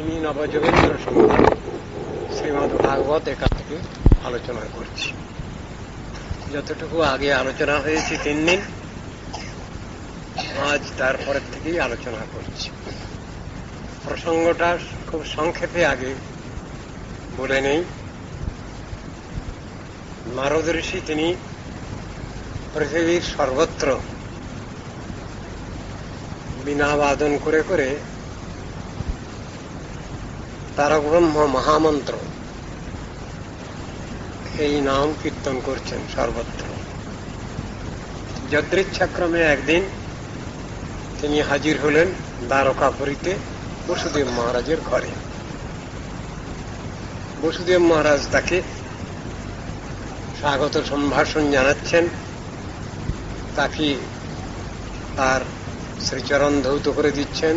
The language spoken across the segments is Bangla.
নিমি নবযোগেন্দ্র সংবাদ শ্রীমদ্ ভাগবত এখান থেকে আলোচনা করছি। যতটুকু আগে আলোচনা হয়েছে 3 দিন, আজ তারপরের থেকেই আলোচনা করছি। প্রসঙ্গটা খুব সংক্ষেপে আগে বলে নেই। নারদ ঋষি তিনি পৃথিবীর সর্বত্র বীণা বাদন করে করে তারক ব্রহ্ম মহামন্ত্র এই নাম কীর্তন করছেন সর্বত্র। যদৃচ্ছাক্রমে একদিন তিনি হাজির হলেন দ্বারকাপুরীতে বসুদেব মহারাজের ঘরে। বসুদেব মহারাজ তাকে স্বাগত সম্ভাষণ জানাচ্ছেন, তাকে তার শ্রীচরণ ধৌত করে দিচ্ছেন,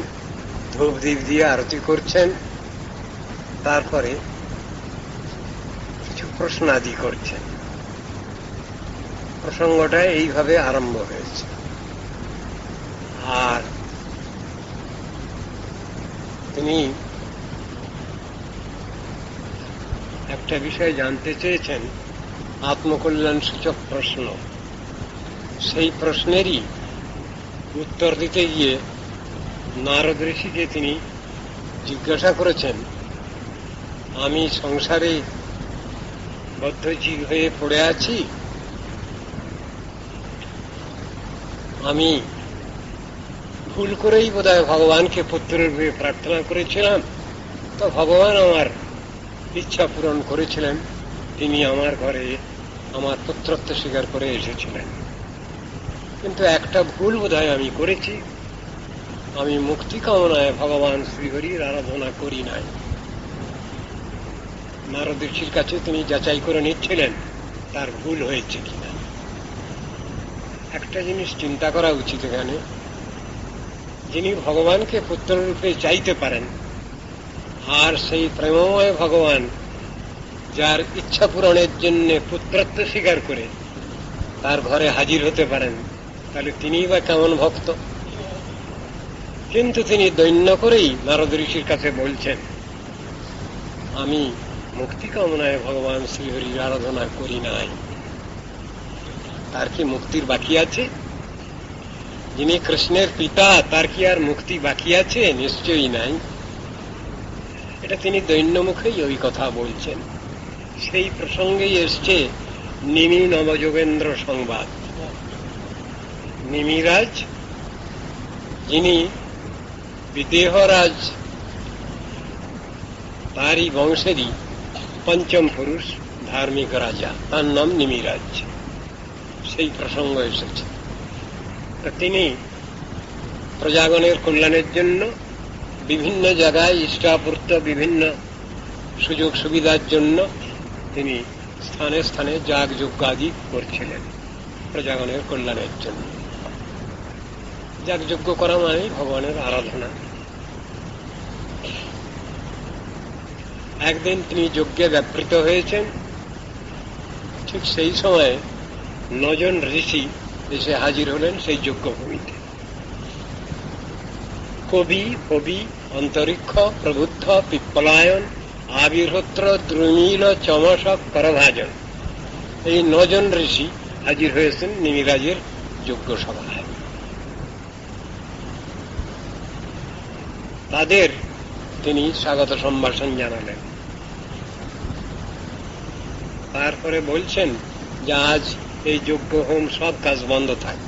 ধূপ দীপ দিয়ে আরতি করছেন, তারপরে কিছু প্রশ্নাদি করছেন। প্রসঙ্গটা এইভাবে আরম্ভ হয়েছে। আর তিনি একটা বিষয় জানতে চেয়েছেন, আত্মকল্যাণ সূচক প্রশ্ন। সেই প্রশ্নেরই উত্তর দিতে গিয়ে নারদ ঋষিকে তিনি জিজ্ঞাসা করেছেন, আমি সংসারে বদ্ধজীব হয়ে পড়ে আছি, আমি ভুল করেই বোধহয় ভগবানকে পুত্ররূপে প্রার্থনা করেছিলাম, তো ভগবান আমার ইচ্ছা পূরণ করেছিলেন, তিনি আমার ঘরে আমার পুত্রত্ব স্বীকার করে এসেছিলেন। কিন্তু একটা ভুল বোধহয় আমি করেছি, আমি মুক্তি কামনায় ভগবান শ্রীহরির আরাধনা করি নাই। নারদ ঋষির কাছে তিনি যাচাই করে নিচ্ছিলেন তার ভুল হয়েছে কিনা। একটা জিনিস চিন্তা করা উচিত এখানে, যিনি ভগবানকে পুত্ররূপে চাইতে পারেন, আর সেই প্রেমময় ভগবান যার ইচ্ছা পূরণের জন্য পুত্রত্ব স্বীকার করে তার ঘরে হাজির হতে পারেন, তাহলে তিনিই বা কেমন ভক্ত। কিন্তু তিনি দৈন্য করেই নারদ ঋষির কাছে বলছেন, আমি মুক্তি কামনায় ভগবান শ্রীহরির আরাধনা করি নাই। তার কি মুক্তির বাকি আছে? যিনি কৃষ্ণের পিতা, তার কি আর মুক্তি বাকি আছে? নিশ্চয়ই নাই। এটা তিনি দৈন্য মুখেই ওই কথা বলছেন। সেই প্রসঙ্গেই এসছে নিমি নবযোগেন্দ্র সংবাদ। নিমিরাজ, যিনি বিদেহরাজ, তারই বংশেরই পঞ্চম পুরুষ ধার্মিক রাজা, তার নাম নিমিরাজ। সেই প্রসঙ্গ এসেছে। তিনি প্রজাগণের কল্যাণের জন্য বিভিন্ন জায়গায় ইষ্টাপূর্ত বিভিন্ন সুযোগ সুবিধার জন্য তিনি স্থানে স্থানে যাগ যজ্ঞাদি করছিলেন প্রজাগণের কল্যাণের জন্য। যাগযজ্ঞ করা মানে ভগবানের আরাধনা। একদিন তিনি যজ্ঞে ব্যাপৃত হয়েছেন। ঠিক সেই সময়ে 9 জন ঋষি এসে হাজির হলেন সেই যজ্ঞভূমিতে। কবি, কবি, অন্তরিক্ষ, প্রবুদ্ধ, পিপ্পলায়ন, আবির্হোত্র, দ্রুমিল, চমসক, করভাজন, এই 9 জন ঋষি হাজির হয়েছেন নিমিরাজের যজ্ঞ সভায়। তাদের তিনি স্বাগত সম্ভাষণ জানালেন। তারপরে বলছেন যে আজ এই যজ্ঞ হোম সব কাজ বন্ধ থাক।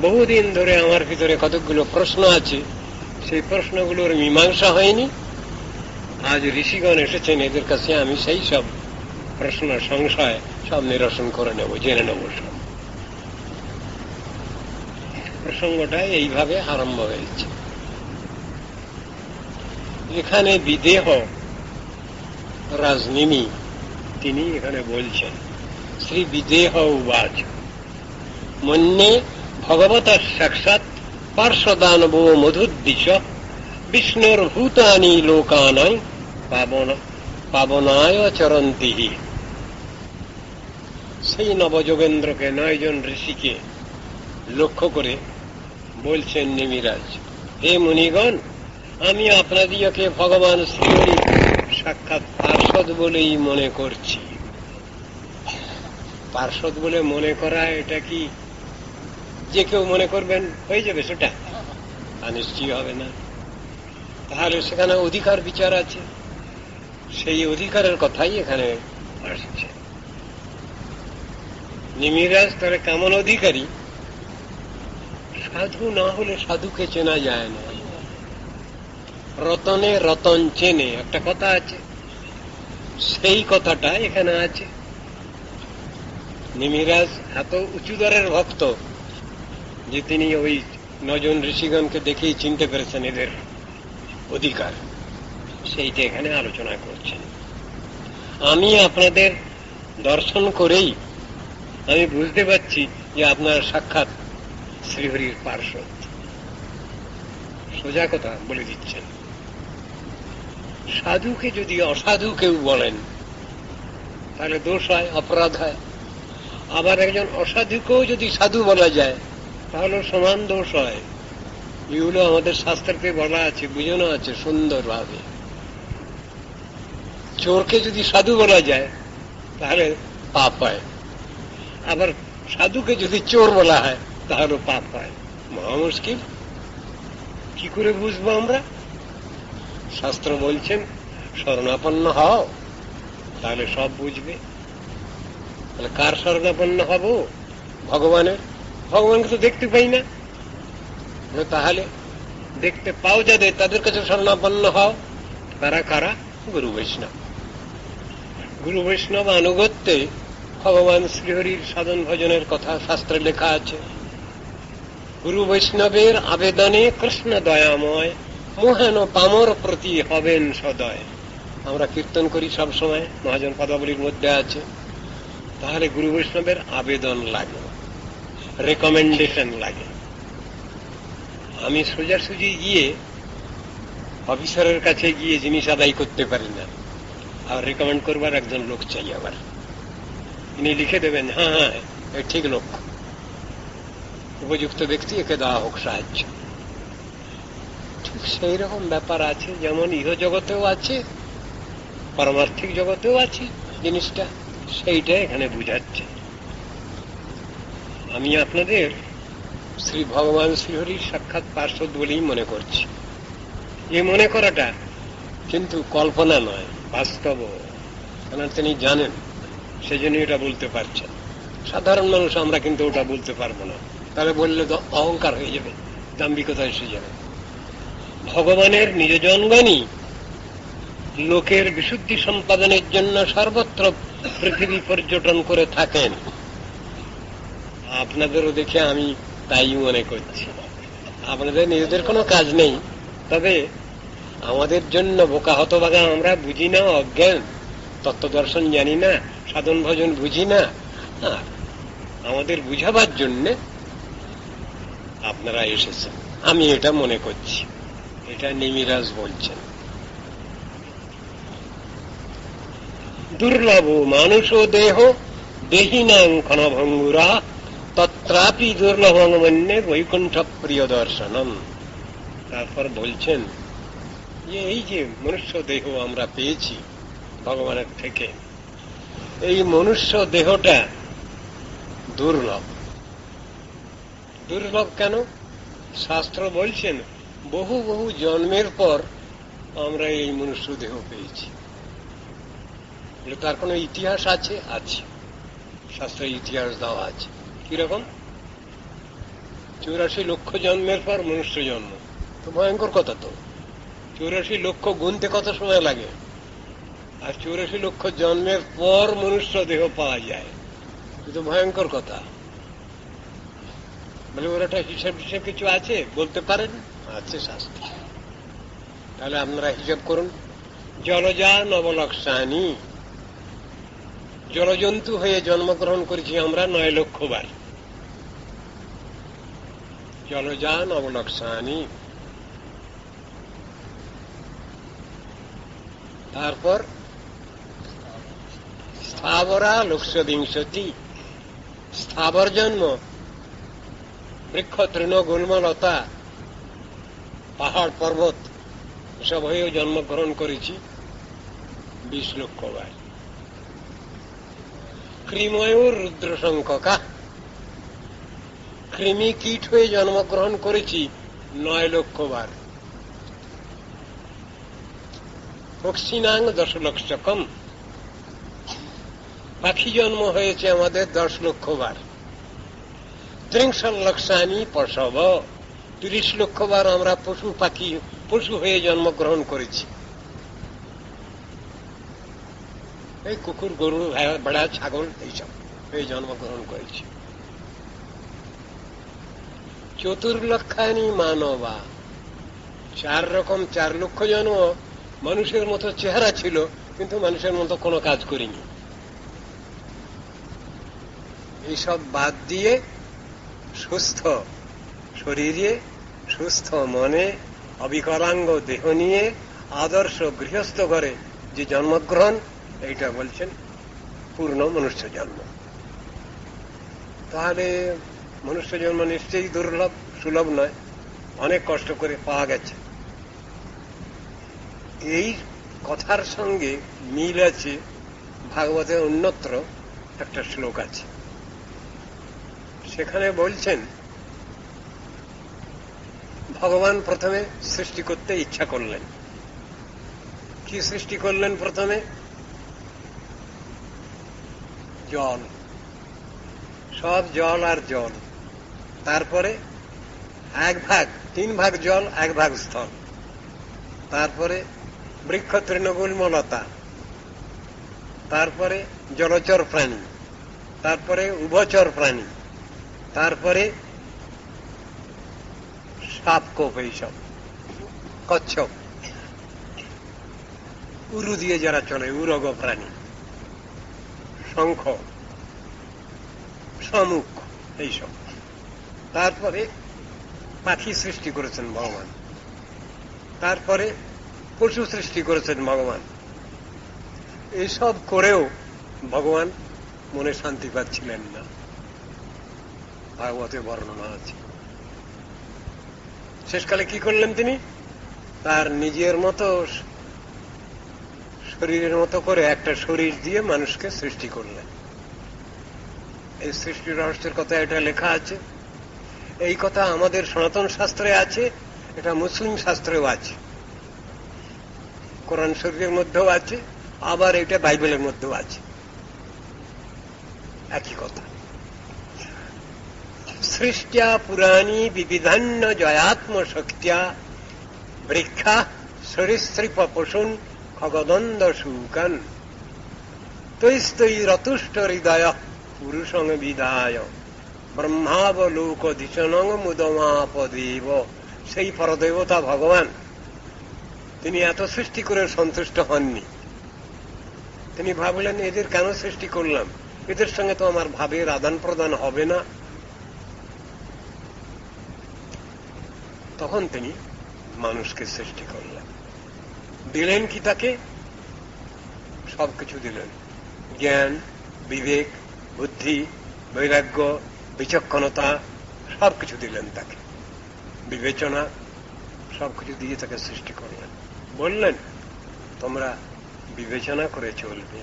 বহুদিন ধরে আমার ভিতরে কতগুলো প্রশ্ন আছে, সেই প্রশ্নগুলোর মীমাংসা হয়নি। আজ ঋষিগণ এসেছেন, এদের কাছে আমি সেই সব প্রশ্ন সংশয় সব নিরসন করে নেব, জেনে নেব সব। প্রসঙ্গটা এইভাবে আরম্ভ হয়েছে। এখানে বিদেহ রাজনিমি তিনি এখানে বলছেন, শ্রী বিদেহ উবাচ মন্যে ভগবত সাক্ষাৎ পার্শ্বদানব মধুদ্দিশ বিষ্ণুর ভূতানি লোকানাং পাবনায় চরন্তি। সেই নবযোগেন্দ্রকে 9 জন ঋষিকে লক্ষ্য করে বলছেন নিমিরাজ, হে মুনিগণ, আমি আপনাদিগকে ভগবান শ্রীহরি সাক্ষাৎ পার্ষদ বলেই মনে করছি। পার্ষদ বলে মনে করা এটা কি যে কেউ মনে করবেন হয়ে যাবে সেটা? তা নিশ্চয়ই হবে না। তাহলে সেখানে অধিকার বিচার আছে, সেই অধিকারের কথাই এখানে আসছে। নিমিরাজ তাহলে কেমন অধিকারী? সাধু না হলে সাধুকে চেনা যায় না। রতনে রতন চেনে একটা কথা আছে, সেই কথাটা এখানে আছে। নিমিরাজ এত উঁচু দরের ভক্ত যে তিনি ওই 9 জন ঋষিগণকে দেখেই চিনতে পেরেছেন এদের অধিকার, সেইটা এখানে আলোচনা করছেন। আমি আপনাদের দর্শন করেই আমি বুঝতে পারছি যে আপনার সাক্ষাৎ শ্রীহরির পার্ষদ। সোজা কথা বলে দিচ্ছেন। সাধুকে যদি অসাধু কেউ বলেন তাহলে দোষ হয়, অপরাধ হয়। আবার একজন অসাধুকেও যদি সাধু বলা যায় তাহলে সমান দোষ হয়। এগুলো আমাদের শাস্ত্রকে বলা আছে, বুঝানো আছে সুন্দরভাবে। চোরকে যদি সাধু বলা যায় তাহলে পাপ হয়, আবার সাধুকে যদি চোর বলা হয় তাহলে পাপ হয়। মহা মুশকিল, কি করে বুঝবো আমরা? শাস্ত্র বলছেন শরণাপন্ন হও, তাহলে সব বুঝবে। তাহলে কার শরণাপন্ন হব? ভগবানের। ভগবানকে তো দেখতে পাই না, তাহলে দেখতে পাও যাদের, তাদের কাছে শরণাপন্ন হও। তারা কারা? গুরু বৈষ্ণব। গুরু বৈষ্ণব আনুগত্যে ভগবান শ্রীহরির সাধন ভজনের কথা শাস্ত্রে লেখা আছে। গুরু বৈষ্ণবের আবেদনে কৃষ্ণ দয়াময়, মোহেন পামর প্রতি হবেন সদয়। আমরা কীর্তন করি সব সময়, মহাজন পদাবলীর মধ্যে আছে। তাহলে গুরু বৈষ্ণবের আবেদন লাগে, রেকমেন্ডেশন লাগে। আমি সোজাসুজি গিয়ে অফিসারের কাছে গিয়ে জিনিস আদায় করতে পারি না, আর রেকমেন্ড করবার একজন লোক চাই। আবার ইনি লিখে দেবেন হ্যাঁ হ্যাঁ এ ঠিক লোক, উপযুক্ত ব্যক্তি, একে দেওয়া হোক সাহায্য। ঠিক সেই রকম ব্যাপার আছে, যেমন ইহ জগতেও আছে, পারমার্থিক জগতেও আছে জিনিসটা। সেইটা এখানে বুঝাচ্ছে। আমি আপনাদের শ্রী ভগবান শ্রীহরির সাক্ষাৎ পার্ষদ বলেই মনে করছি। এই মনে করাটা কিন্তু কল্পনা নয়, বাস্তব। কারণ তিনি জানেন, সেজন্য এটা বলতে পারছেন। সাধারণ মানুষ আমরা কিন্তু ওটা বলতে পারবো না, তাহলে বললে তো অহংকার হয়ে যাবে, দাম্ভিকতা এসে যাবে। ভগবানের নিজজনগণই লোকের বিশুদ্ধি সম্পাদনের জন্য সর্বত্র পৃথিবী পর্যটন করে থাকেন। আপনাদেরও দেখে আমি তাই মনে করছি। আপনাদের নিজেদের কোনো কাজ নেই, তবে আমাদের জন্য বোকা হতভাগা, আমরা বুঝি না, অজ্ঞান, তত্ত্ব দর্শন জানি না, সাধন ভজন বুঝি না, আমাদের বুঝাবার জন্য আপনারা এসেছেন, আমি এটা মনে করছি। এটা নিমিরাজ বলছেন। দুর্লভ মানুষ দেহ দেহিনাং ক্ষণভঙ্গুরা, তত্রাপি দুর্লভং মন্যে বৈকুণ্ঠ প্রিয় দর্শনম। তারপর বলছেন যে এই যে মনুষ্য দেহ আমরা পেয়েছি ভগবানের থেকে, এই মনুষ্য দেহটা দুর্লভ। দুর্লভ কেন? শাস্ত্র বলছেন বহু বহু জন্মের পর আমরা এই মনুষ্য দেহ পেয়েছি। তার কোন ইতিহাস আছে? আছে, শাস্ত্রে ইতিহাস দেওয়া আছে। কিরকম? 84 লক্ষ জন্মের পর মনুষ্য জন্ম, তো ভয়ঙ্কর কথা। তো 84 লক্ষ গুনতে কত সময় লাগে? আর 84 লক্ষ জন্মের পর মনুষ্য দেহ পাওয়া যায়, কিন্তু ভয়ঙ্কর কথা। বলে ওর একটা হিসাব হিসাব কিছু আছে, বলতে পারেন? আছে শাস্ত্র। তাহলে আপনারা হিসাব করুন। জলজা নবলক্ষানি, জলজন্তু হয়ে জন্মগ্রহণ করেছি আমরা 9 লক্ষ বার। জলজা নবলক্ষানি। তারপর স্থাবরা লক্ষবিংশতি, স্থাবর জন্ম, বৃক্ষ তৃণ গুল্মলতা, পাহাড় পর্বত এসব হয়েও জন্মগ্রহণ করেছি 20 লক্ষ বার। কৃময়ুর রুদ্রশঙ্কা, কৃমি কীট হয়ে জন্মগ্রহণ করেছি 9 লক্ষ বার। পক্ষিণাং 10 লক্ষকম, পাখি জন্ম হয়েছে আমাদের 10 লক্ষ বার। 30 লক্ষানি পশব, 30 লক্ষ বার আমরা পশু হয়ে জন্মগ্রহণ করেছি। এই কুকুর, গরু, ভেড়া, ছাগল এইসব হয়ে জন্মগ্রহণ করেছি। 4 লক্ষানি মানবা, 4 রকম 4 লক্ষ জন্ম মানুষের মতো চেহারা ছিল, কিন্তু মানুষের মতো কোনো কাজ করিনি। এইসব বাদ দিয়ে সুস্থ শরীরে, সুস্থ মনে, অবিকলাঙ্গ দেহ নিয়ে আদর্শ গৃহস্থ ঘরে যে জন্মগ্রহণ, এইটা বলছেন পূর্ণ মনুষ্য জন্ম। তাহলে মনুষ্য জন্ম নিশ্চয়ই দুর্লভ, সুলভ নয়, অনেক কষ্ট করে পাওয়া গেছে। এই কথার সঙ্গে মিল আছে ভাগবতের অন্যত্র একটা শ্লোক আছে, সেখানে বলছেন ভগবান প্রথমে সৃষ্টি করতে ইচ্ছা করলেন। কি সৃষ্টি করলেন? প্রথমে জল, সব জল আর জল, তারপরে 1 ভাগ 3 ভাগ জল, 1 ভাগ স্থল, তারপরে বৃক্ষ তৃণগুল্মলতা, তারপরে জলচর প্রাণী, তারপরে উভচর প্রাণী, তারপরে সাপ, কোপ, এইসব, কচ্ছপ, উরু দিয়ে যারা চলে, উরগ প্রাণী, শঙ্খ, শামুক, এইসব। তারপরে পাখি সৃষ্টি করেছেন ভগবান, তারপরে পশু সৃষ্টি করেছেন ভগবান। এসব করেও ভগবান মনে শান্তি পাচ্ছিলেন না, ভাগবতে বর্ণনা আছে। শেষকালে কি করলেন তিনি? তার নিজের মতো শরীরের মতো করে একটা শরীর দিয়ে মানুষকে সৃষ্টি করলেন। এই সৃষ্টি রহস্যের কথা এটা লেখা আছে। এই কথা আমাদের সনাতন শাস্ত্রে আছে, এটা মুসলিম শাস্ত্রেও আছে, কোরআন শরীফের মধ্যেও আছে, আবার এটা বাইবেলের মধ্যেও আছে, একই কথা। সৃষ্টিয়া পুরাণী বিবিধান্য জয়াত্ম শক্তিয়া বৃক্ষা সরীসৃপ পশুন খগদন্দ শুকান তৈস্তৈরতুষ্ট হৃদয় পুরুষং বিদায় ব্রহ্মাবলোক ধিষণং মুদমাপদেব। সেই পরদেবতা ভগবান, তিনি এত সৃষ্টি করে সন্তুষ্ট হননি। তিনি ভাবলেন, এদের কেন সৃষ্টি করলাম? এদের সঙ্গে তো আমার ভাবের আদান প্রদান হবে না। তখন তিনি মানুষকে সৃষ্টি করলেন। দিলেন কি তাকে? সবকিছু দিলেন, জ্ঞান, বিবেক, বুদ্ধি, বৈরাগ্য, বিচক্ষণতা, সবকিছু দিলেন তাকে, বিবেচনা, সবকিছু দিয়ে তাকে সৃষ্টি করলেন। বললেন, তোমরা বিবেচনা করে চলবে,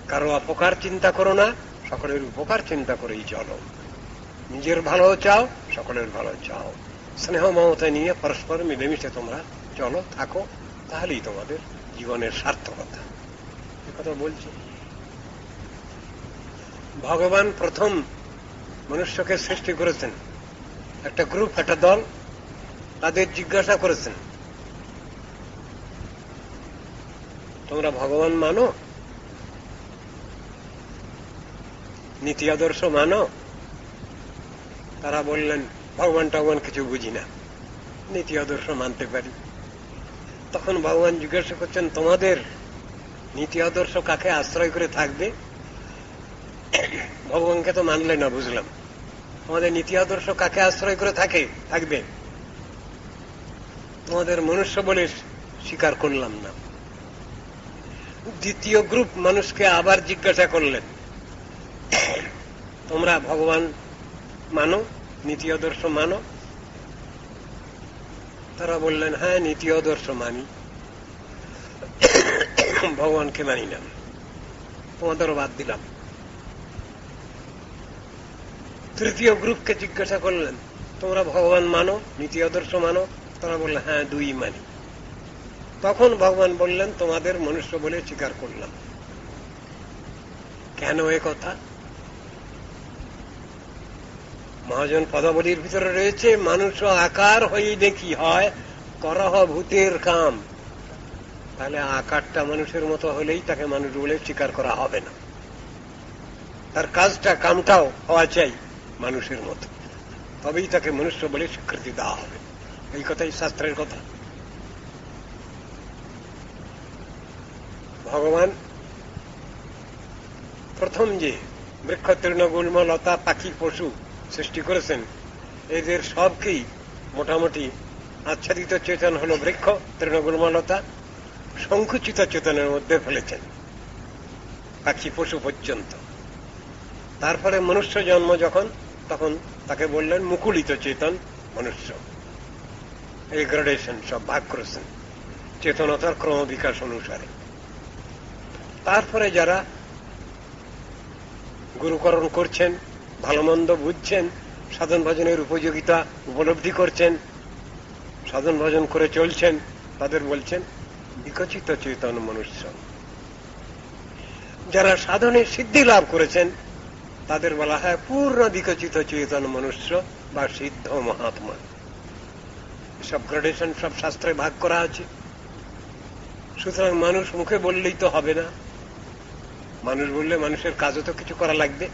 কারো অপকার চিন্তা করো না, সকলের উপকার চিন্তা করেই চলো। নিজের ভালো চাও, সকলের ভালো চাও, স্নেহ মমতা নিয়ে পরস্পর মিলেমিশে তোমরা চলো, থাকো, তাহলেই তোমাদের জীবনের সার্থকতা। এ কথা বলছি। ভগবান প্রথম মনুষ্যকে সৃষ্টি করেছেন, একটা গ্রুপ, একটা দল, তাদের জিজ্ঞাসা করেছেন, তোমরা ভগবান মানো, নীতি আদর্শ মানো? তারা বললেন, ভগবান টগবান কিছু বুঝি না, নীতি আদর্শ মানতে পারি। তখন ভগবান জিজ্ঞাসা করছেন, তোমাদের নীতি আদর্শ কাকে আশ্রয় করে থাকবে? ভগবানকে তো মানলে না, বুঝলাম। তোমাদের নীতি আদর্শ কাকে আশ্রয় করে থাকবে? তোমাদের মনুষ্য বলে স্বীকার করলাম না। দ্বিতীয় গ্রুপ মানুষকে আবার জিজ্ঞাসা করলেন, তোমরা ভগবান মানো, নীতি আদর্শ মানো? তারা বললেন, হ্যাঁ নীতি আদর্শ মানি, ভগবানকে মানি না, তোমাদেরও বাদ দিলাম। তৃতীয় গ্রুপকে জিজ্ঞাসা করলেন, তোমরা ভগবান মানো, নীতি আদর্শ মানো? তারা বললেন, হ্যাঁ দুই মানি। তখন ভগবান বললেন, তোমাদের মনুষ্য বলে স্বীকার করলাম। কেন এ কথা? মহাজন পদাবলীর ভিতরে রয়েছে, মানুষ আকার হইলে কি হয়, করহ ভূতের কাম। তাহলে আকারটা মানুষের মতো হলেই তাকে মানুষ বলে স্বীকার করা হবে না, তার কাজটা কামটাও হওয়া চাই মানুষের মতো, তবেই তাকে মনুষ্য বলে স্বীকৃতি দেওয়া হবে। এই কথাই শাস্ত্রের কথা। ভগবান প্রথম যে বৃক্ষ তৃণগুল্ম লতা পাখি পশু সৃষ্টি করেছেন, এদের সবকেই মোটামুটি আচ্ছাদিত চেতন হল বৃক্ষ তৃণগুল্ম লতা, সংকুচিত চেতনের মধ্যে ফেলেছেন পাখি পশু পর্যন্ত। তারপরে মনুষ্য জন্ম যখন, তখন তাকে বললেন মুকুলিত চেতন মনুষ্য। এই গ্রেডেশন সব ভাগ করেছেন চেতনতার ক্রমবিকাশ অনুসারে। তারপরে যারা গুরুকরণ করছেন, ভালো মন্দ বুঝছেন, সাধন ভজনের উপযোগিতা উপলব্ধি করছেন, সাধন ভজন করে চলছেন, তাদের বলছেন বিকশিত চেতন মনুষ্য। যারা সাধনে সিদ্ধি লাভ করেছেন তাদের বলা হয় পূর্ণ বিকশিত চেতন মনুষ্য বা সিদ্ধ মহাত্মা। সব গ্রেডেশন সব শাস্ত্রে ভাগ করা আছে। সুতরাং মানুষ মুখে বললেই তো হবে না, মানুষ বললে মানুষের কাজও তো কিছু করা লাগবে,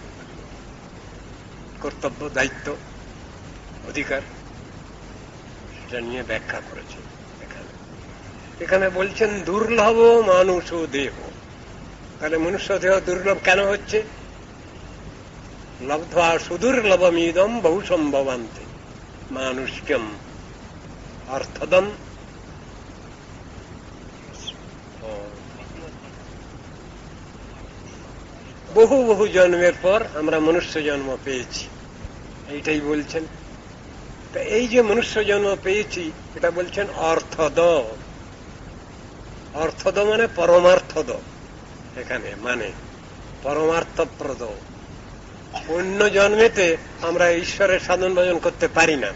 কর্তব্য, দায়িত্ব, অধিকার, সেটা নিয়ে ব্যাখ্যা করেছে এখানে বলছেন দুর্লভ মানুষ দেহ। তাহলে মনুষ্য দেহ দুর্লভ কেন হচ্ছে? লব্ধ্বা সুদুর্লভমিদম বহু সম্ভবান্তে মানুষ্যম অর্থদম। বহু বহু জন্মের পর আমরা মনুষ্য জন্ম পেয়েছি, এইটাই বলছেন। তা এই যে মনুষ্য জন্ম পেয়েছি, এটা বলছেন অর্থদ। অর্থদ মানে পরমার্থদ, এখানে মানে পরমার্থপ্রদ। অন্য জন্মেতে আমরা ঈশ্বরের সাধন ভজন করতে পারি না,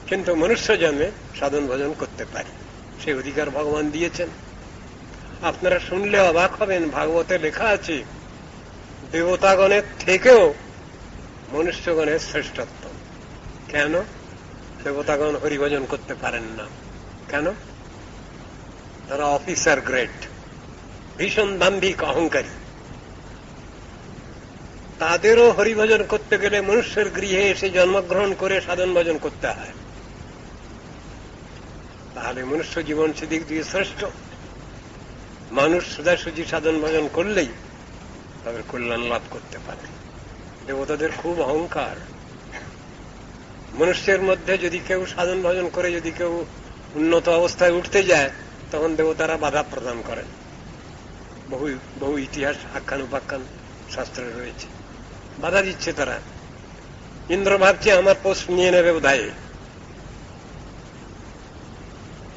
কিন্তু মনুষ্য জন্মে সাধন ভজন করতে পারি, সেই অধিকার ভগবান দিয়েছেন। আপনারা শুনলে অবাক হবেন, ভাগবতে লেখা আছে দেবতাগণের থেকেও মনুষ্যগণের শ্রেষ্ঠত্ব। কেন? দেবতাগণ হরিভজন করতে পারেন না। কেন? তারা অফিসার গ্রেড, ভীষণ দাম্ভিক, অহংকারী। তাদেরও হরিভজন করতে গেলে মনুষ্যের গৃহে এসে জন্মগ্রহণ করে সাধন ভজন করতে হয়। তাহলে মনুষ্য জীবন সেদিক দিয়ে শ্রেষ্ঠ। মানুষ সোজাসুজি সাধন ভজন করলেই তাদের কল্যাণ লাভ করতে পারে। দেবতাদের খুব অহংকার। মনুষ্যের মধ্যে যদি কেউ সাধন ভজন করে, যদি কেউ উন্নত অবস্থায় উঠতে যায়, তখন দেবতারা বাধা প্রদান করেন। বহু বহু ইতিহাস আখ্যান উপাখ্যান শাস্ত্রে রয়েছে, বাধা দিচ্ছে তারা। ইন্দ্র ভাবছে আমার পোস্ট নিয়ে নেবে বোধহয়,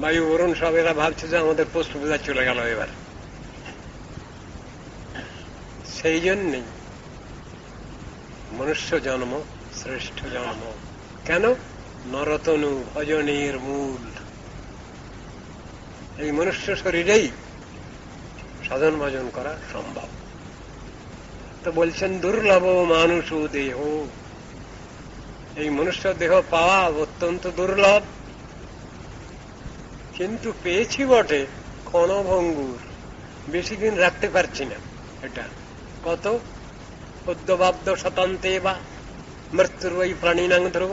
বায়ু বরুণ সব এরা ভাবছে যে আমাদের পোস্ট বোধহয় চলে গেল এবার। সেই জন্যই মনুষ্য জন্ম শ্রেষ্ঠ জন্ম। কেন? নরতনু ভজনের মূল। এই মনুষ্য শরীরেই সাধন ভজন করা সম্ভব। তো বলছেন দুর্লভ মানুষ দেহ। এই মনুষ্য দেহ পাওয়া অত্যন্ত দুর্লভ, কিন্তু পেয়েছি বটে ক্ষণভঙ্গুর, বেশি দিন রাখতে পারছি না। এটা কত? অদ্যবাব্দ শতান্তে বা মৃত্যুর ওই প্রাণীনাং ধ্রুব।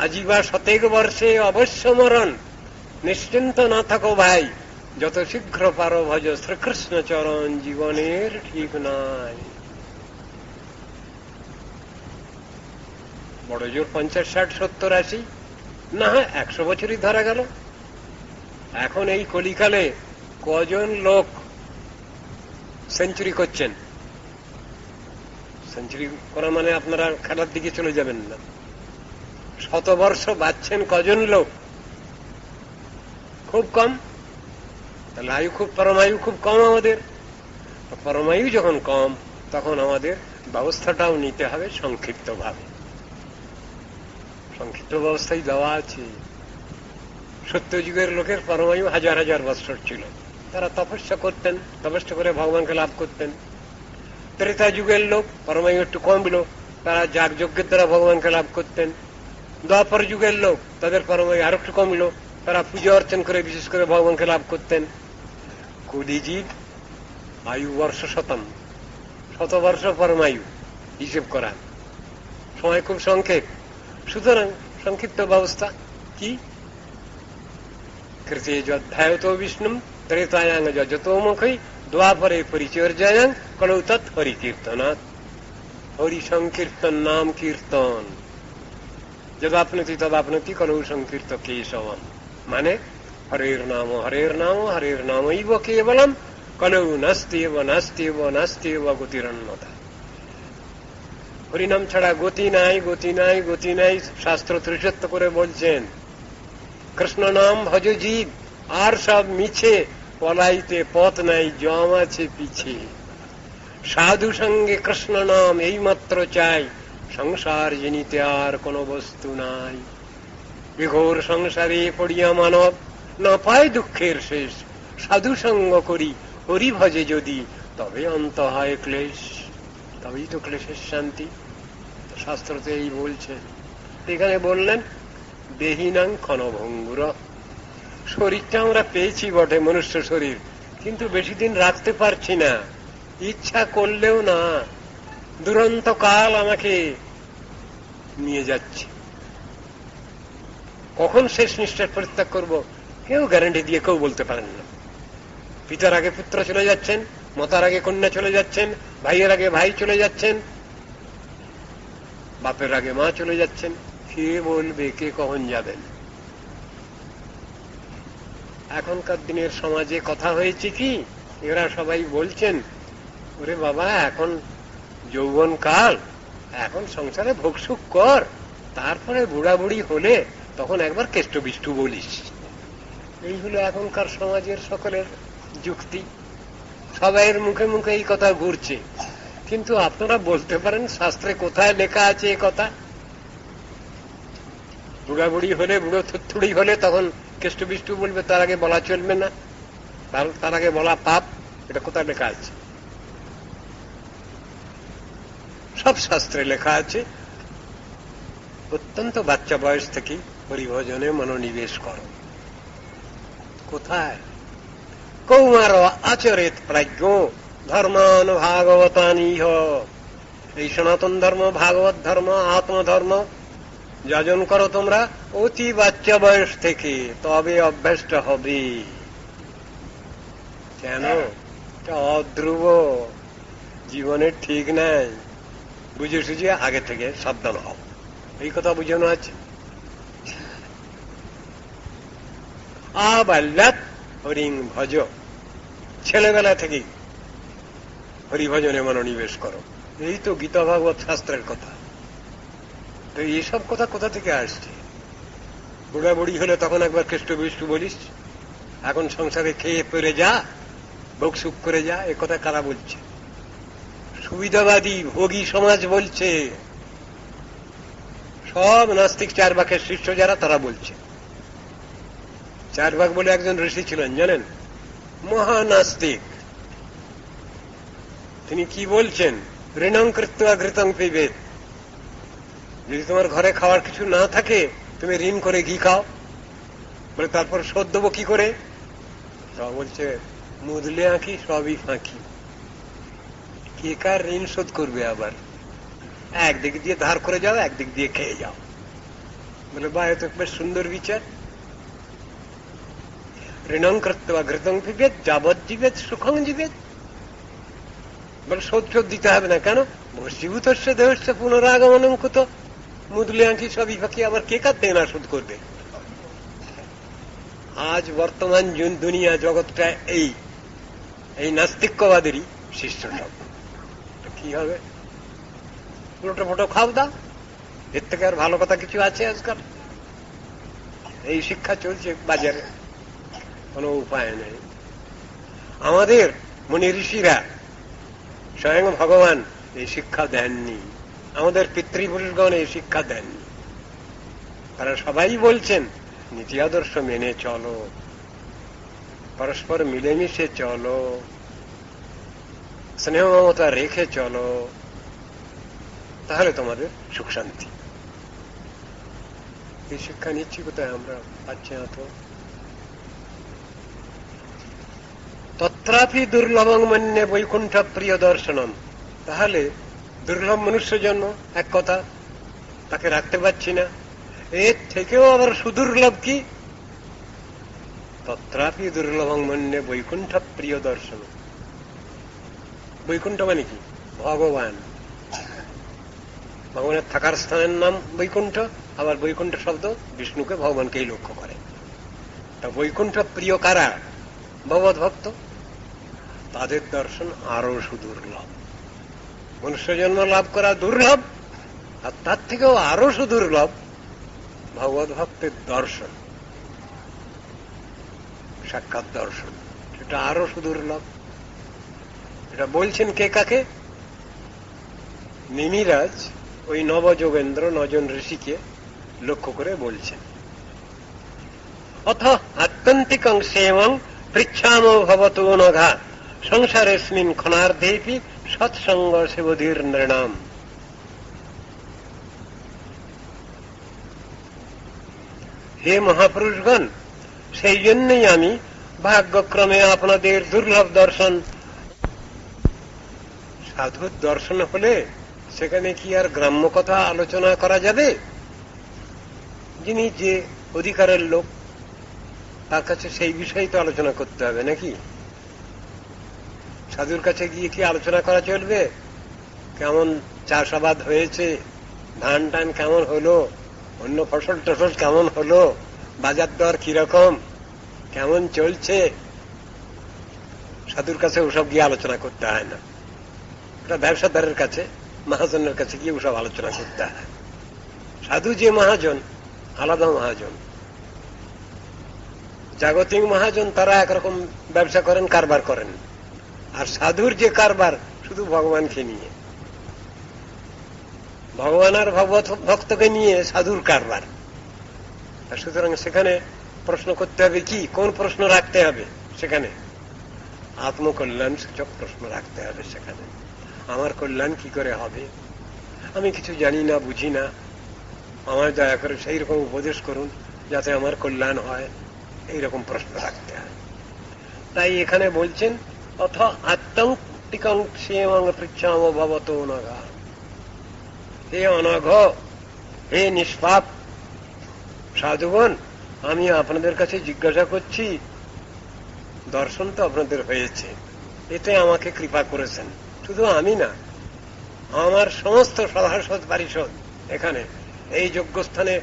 আজিবা শতেক বর্ষে অবশ্য মরণ, নিশ্চিন্ত না থাকো ভাই, যত শীঘ্র পারো ভজ শ্রীকৃষ্ণ চরণ, জীবনের ঠিক নাই। বড় জোর 50, 60, 70, 80, না হয় 100 বছরই ধরা গেল। এখন এই কলিকালে কজন লোক সেঞ্চুরি করছেন? সেঞ্চুরি করা মানে আপনারা খেলার দিকে চলে যাবেন না, শতবর্ষ বাঁচছেন কজন লোক? খুব কম। তাহলে আয়ু খুব, পরমায়ু খুব কম আমাদের। পরমায়ু যখন কম, তখন আমাদের ব্যবস্থাটাও নিতে হবে সংক্ষিপ্ত ভাবে। সংক্ষিপ্ত ব্যবস্থায় দেওয়া আছে। সত্যযুগের লোকের পরমায়ু হাজার হাজার বৎসর ছিল, তারা তপস্যা করতেন, তপস্যা করে ভগবানকে লাভ করতেন। ত্রেতা যুগের লোক পরমায়ু একটু কম ছিল, তারা যাগ যজ্ঞের দ্বারা ভগবানকে লাভ করতেন। দ্বাপর যুগের লোক, তাদের পরমায়ু আরো একটু কম ছিল, তারা পূজা অর্চন করে বিশেষ করে ভগবানকে লাভ করতেন। কলিযুগ আয়ু বর্ষ শতম, শতবর্ষ পরমায়ু হিসেব করা, সময় খুব সংক্ষেপ। সুতরাং সংক্ষিপ্ত ব্যবস্থা কি? কৃতে যধ্যায়তো বিষ্ণু ত্রেতায়াং যজতোমুখী দ্বাপরে পরিচর্যায়াং কলৌ তৎ হরিকীর্তনাৎ। হরি সংকীর্তন নাম কীর্তন, যদাপ্নতি তদাপ্নতি কলৌ সংকীর্ত কেশবম। মানে হরের নাম হরের নাম হরের নামৈব কেবলম কলৌ নাস্তিব নাস্তিব নাস্তিব গতিরন্যতা। হরিনাম ছাড়া গতি নাই, গতি নাই, গতি নাই। শাস্ত্র ত্রিসত্য করে বলছেন, কৃষ্ণ নাম ভজ জীব, আর সব মিছে, পলাইতে পথ নাই, জম আছে পিছে। সাধু সঙ্গে কৃষ্ণ নাম এই মাত্র চাই, সংসার জিনিতে আর কোন বস্তু নাই। বিঘোর সংসারে পড়িয়া মানব না পায় দুঃখের শেষ, সাধু সঙ্গ করি হরি ভজে যদি, তবে অন্ত হয় ক্লেশ, তবেই তো ক্লেশের শান্তি। শাস্ত্রতে এই বলছে। এখানে বললেন দেহিনাং ক্ষণভঙ্গুর। শরীরটা আমরা পেয়েছি বটে, মনুষ্য শরীর, কিন্তু বেশি দিন রাখতে পারছি না, ইচ্ছা করলেও না। দুরন্ত কাল আমাকে নিয়ে যাচ্ছে। কখন শেষ নিঃশ্বাস পরিত্যাগ করব কেউ গ্যারান্টি দিয়ে কেউ বলতে পারেন না। পিতার আগে পুত্র চলে যাচ্ছেন, মাতার আগে কন্যা চলে যাচ্ছেন, ভাইয়ের আগে ভাই চলে যাচ্ছেন, বাপের আগে মা চলে যাচ্ছেন। কে বলবে কে কখন যাবেন? এখনকার দিনের সমাজে কথা হয়েছে কি, এরা সবাই বলছেন, ওরে বাবা এখন যৌবন কাল, এখন সংসারে ভোগসুখ কর, তারপরে বুড়া বুড়ি হলে তখন একবার কেষ্ট বিষ্টু বলিস। এই হলো এখনকার সমাজের সকলের যুক্তি। সবাইয়ের মুখে মুখে এই কথা ঘুরছে, কিন্তু আপনারা বলতে পারেন শাস্ত্রে কোথায় লেখা আছে এ কথা? বুড়া বুড়ি হলে, বুড়ো থুড়ি হলে তখন কেষ্ট বিষ্টু বলবে, তার আগে বলা চলবে না, তার আগে বলা পাপ। এটা কোথায় লেখা আছে? সব শাস্ত্রে লেখা আছে অত্যন্ত বাচ্চা বয়স থেকেই হরিভজনে মনোনিবেশ করো। কোথায়? কৌমার আচরেত প্রাজ্ঞ ধর্মান ভাগবতানিহ। এই সনাতন ধর্ম, ভাগবত ধর্ম, আত্মধর্ম যাজন করো তোমরা অতি বাচ্চা বয়স থেকে, তবে অভ্যাসটা হবে। কেন? অধ্রুব, জীবনে ঠিক নাই, বুঝে সুঝে আগে থেকে সাবধান হও, এই কথা বুঝানো আছে। আবাল্যাৎ হরিং ভজ, ছেলেবেলা থেকেই হরিভজনে মনোনিবেশ করো। এই তো গীতা ভাগবত শাস্ত্রের কথা। তো এইসব কথা কোথা থেকে আসছে? বুড়া বুড়ি হলে তখন একবার কেষ্ট বিষ্টু বলিস, এখন সংসারে খেয়ে পড়ে যা, ভোগ সুখ করে যা, এ কথা কারা বলছে? সুবিধাবাদী ভোগী সমাজ বলছে। সব নাস্তিক চারবাকের শিষ্য যারা, তারা বলছে। চারবাক বলে একজন ঋষি ছিলেন, জানেন, মহানাস্তিক। তিনি কি বলছেন? ঋণং কৃত্বা ঘৃতং পিবেত। যদি তোমার ঘরে খাওয়ার কিছু না থাকে, তুমি ঋণ করে ঘি খাও। বলে তারপর শোধ দেবো কি করে? তা বলছে মুদলে আঁকি সবই ফাঁকি। কে কার ঋণ শোধ করবে? আবার একদিক দিয়ে ধার করে যাও, একদিক দিয়ে খেয়ে যাও। বলে বা এত বেশ সুন্দর বিচার। ঋণং কৃত্বা ঘৃতং পিবেত যাবৎ জীবেত সুখং জীবেত। বলে শোধ শোধ দিতে হবে না। কেন? ভস্মীভূত দেহস্য পুনরাগমনং কুত। মুদলে আঁকি সবই ফাঁকি, আবার কে কার দেনা শোধ করবে? আজ বর্তমান দুনিয়া জগৎটা এই নাস্তিক্যবাদেরই শিষ্য সব। কি হবে? ফুটো ফটো খাও দাও, এর থেকে আর ভালো কথা কিছু আছে আজকাল? এই শিক্ষা চলছে বাজারে, কোনো উপায় নেই। আমাদের মুনি ঋষিরা, স্বয়ং ভগবান এই শিক্ষা দেননি, আমাদের পিতৃপুরুষগণ এই শিক্ষা দেননি। তারা সবাই বলছেন নীতি আদর্শ মেনে চলো, পরস্পর মিলেমিশে চলো, স্নেহ মমতা রেখে চলো, তাহলে তোমাদের সুখ শান্তি। এই শিক্ষা নিচ্ছি কোথায়? আমরা পাচ্ছি না তো। তত্রাপি দুর্লভং মন্যে বৈকুণ্ঠ প্রিয় দর্শনম। তাহলে দুর্লভ মনুষ্য জন্ম এক কথা, তাকে রাখতে পারছি না। এর থেকেও আবার সুদুর্লভ কি? তত্রাপি দুর্লভং মন্যে বৈকুণ্ঠ প্রিয় দর্শন। বৈকুণ্ঠ মানে কি? ভগবান। ভগবানের থাকার স্থানের নাম বৈকুণ্ঠ, আবার বৈকুণ্ঠ শব্দ বিষ্ণুকে, ভগবানকেই লক্ষ্য করে। তা বৈকুণ্ঠ প্রিয় কারা? ভগবত ভক্ত। তাদের দর্শন আরো সুদুর্লভ। মনুষ্য জন্ম লাভ করা দুর্লভ, আর তার থেকেও আরো সুদুর্লভ ভগবত ভক্তের দর্শন, সাক্ষাৎ দর্শন, সেটা আরো সুদুর্লভ। এটা বলছেন কে কাকে? নিমিরাজ ওই নবযোগেন্দ্র 9 জন ঋষিকে লক্ষ্য করে বলছেন। অথ আত্যন্তিকং সেবং পৃচ্ছাম ভবতো নঘা সংসারেস্মিন ক্ষণার্ধেপি সৎসঙ্গ সেবধির নৃণাম। হে মহাপুরুষগণ, সেই জন্যই আমি ভাগ্যক্রমে আপনাদের দুর্লভ দর্শন। সাধুর দর্শন হলে সেখানে কি আর গ্রাম্য কথা আলোচনা করা যাবে? যিনি যে অধিকারের লোক, তার কাছে সেই বিষয়ে তো আলোচনা করতে হবে নাকি? সাধুর কাছে গিয়ে কি আলোচনা করা চলবে? কেমন চাষাবাদ হয়েছে, ধান টান কেমন হলো, অন্য ফসল টসল কেমন হলো, বাজার দর কিরকম, কেমন চলছে, সাধুর কাছে ওসব গিয়ে আলোচনা করতে হয় না। ওটা ব্যবসাদারের কাছে, মহাজনের কাছে গিয়ে ওসব আলোচনা করতে হয়। সাধু যে মহাজন, আলাদা মহাজন। জাগতিক মহাজন তারা একরকম ব্যবসা করেন, কারবার করেন। আর সাধুর যে কারবার শুধু ভগবানকে নিয়ে, ভগবান আর ভগবত ভক্তকে নিয়ে সাধুর কারবার। সুতরাং সেখানে প্রশ্ন করতে হবে কি? কোন প্রশ্ন রাখতে হবে সেখানে? আত্মকল্যাণ সূচক প্রশ্ন রাখতে হবে সেখানে। আমার কল্যাণ কি করে হবে? আমি কিছু জানি না, বুঝি না, আমার দয়া করে সেই রকম উপদেশ করুন যাতে আমার কল্যাণ হয়, এইরকম প্রশ্ন রাখতে হয়। তাই এখানে বলছেন অথ আত্যন্তিকং সেবং পৃচ্ছাম ভবতো নঘা। হে অনঘ, হে নিষ্পাপ সাধুগণ, আমি আপনাদের কাছে জিজ্ঞাসা করছি, দর্শন তো আপনাদের হয়েছে, এতে আমাকে কৃপা করেছেন। শুধু আমি না, আমার সমস্ত সভাসদ পারিষদ, এখানে এই যজ্ঞস্থানে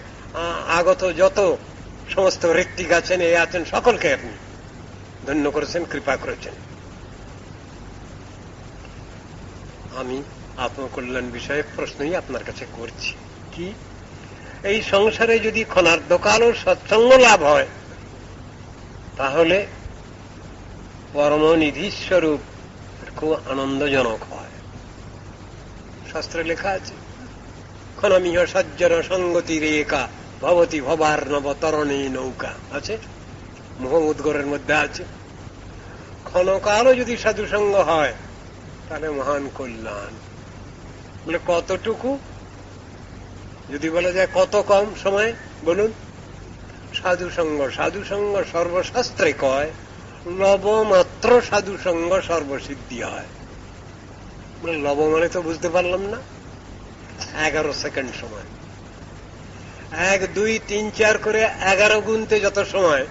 আগত যত সমস্ত ঋত্বিক আছেন, এ আছেন, সকলকে আপনি ধন্য করেছেন, কৃপা করেছেন। আমি আত্মকল্যাণ বিষয়ে প্রশ্নই আপনার কাছে করছি। কি? এই সংসারে যদি ক্ষণার্ধকালও সৎসঙ্গ লাভ হয়, তাহলে পরমনিধি স্বরূপ খুব আনন্দজনক হয়। শাস্ত্রে লেখা আছে, ক্ষণমিহ সজ্জন সঙ্গতি রেখা ভবতি ভবার নব তরণী নৌকা আছে, মোহ উদ্গরের মধ্যে আছে। ক্ষণকালও যদি সাধুসঙ্গ হয় তাহলে মহান কল্যাণ। বলে কতটুকু? যদি বলা যায় কত কম সময়, বলুন। সাধুসঙ্গ, সাধুসঙ্গ সর্বশাস্ত্রে কয় লবমাত্র সাধুসঙ্গ সর্বসিদ্ধি হয়। বলে লব মানে তো বুঝতে পারলাম না। 11 সেকেন্ড সময়, 1, 2, 3, 4 করে 11 গুনতে যত সময়,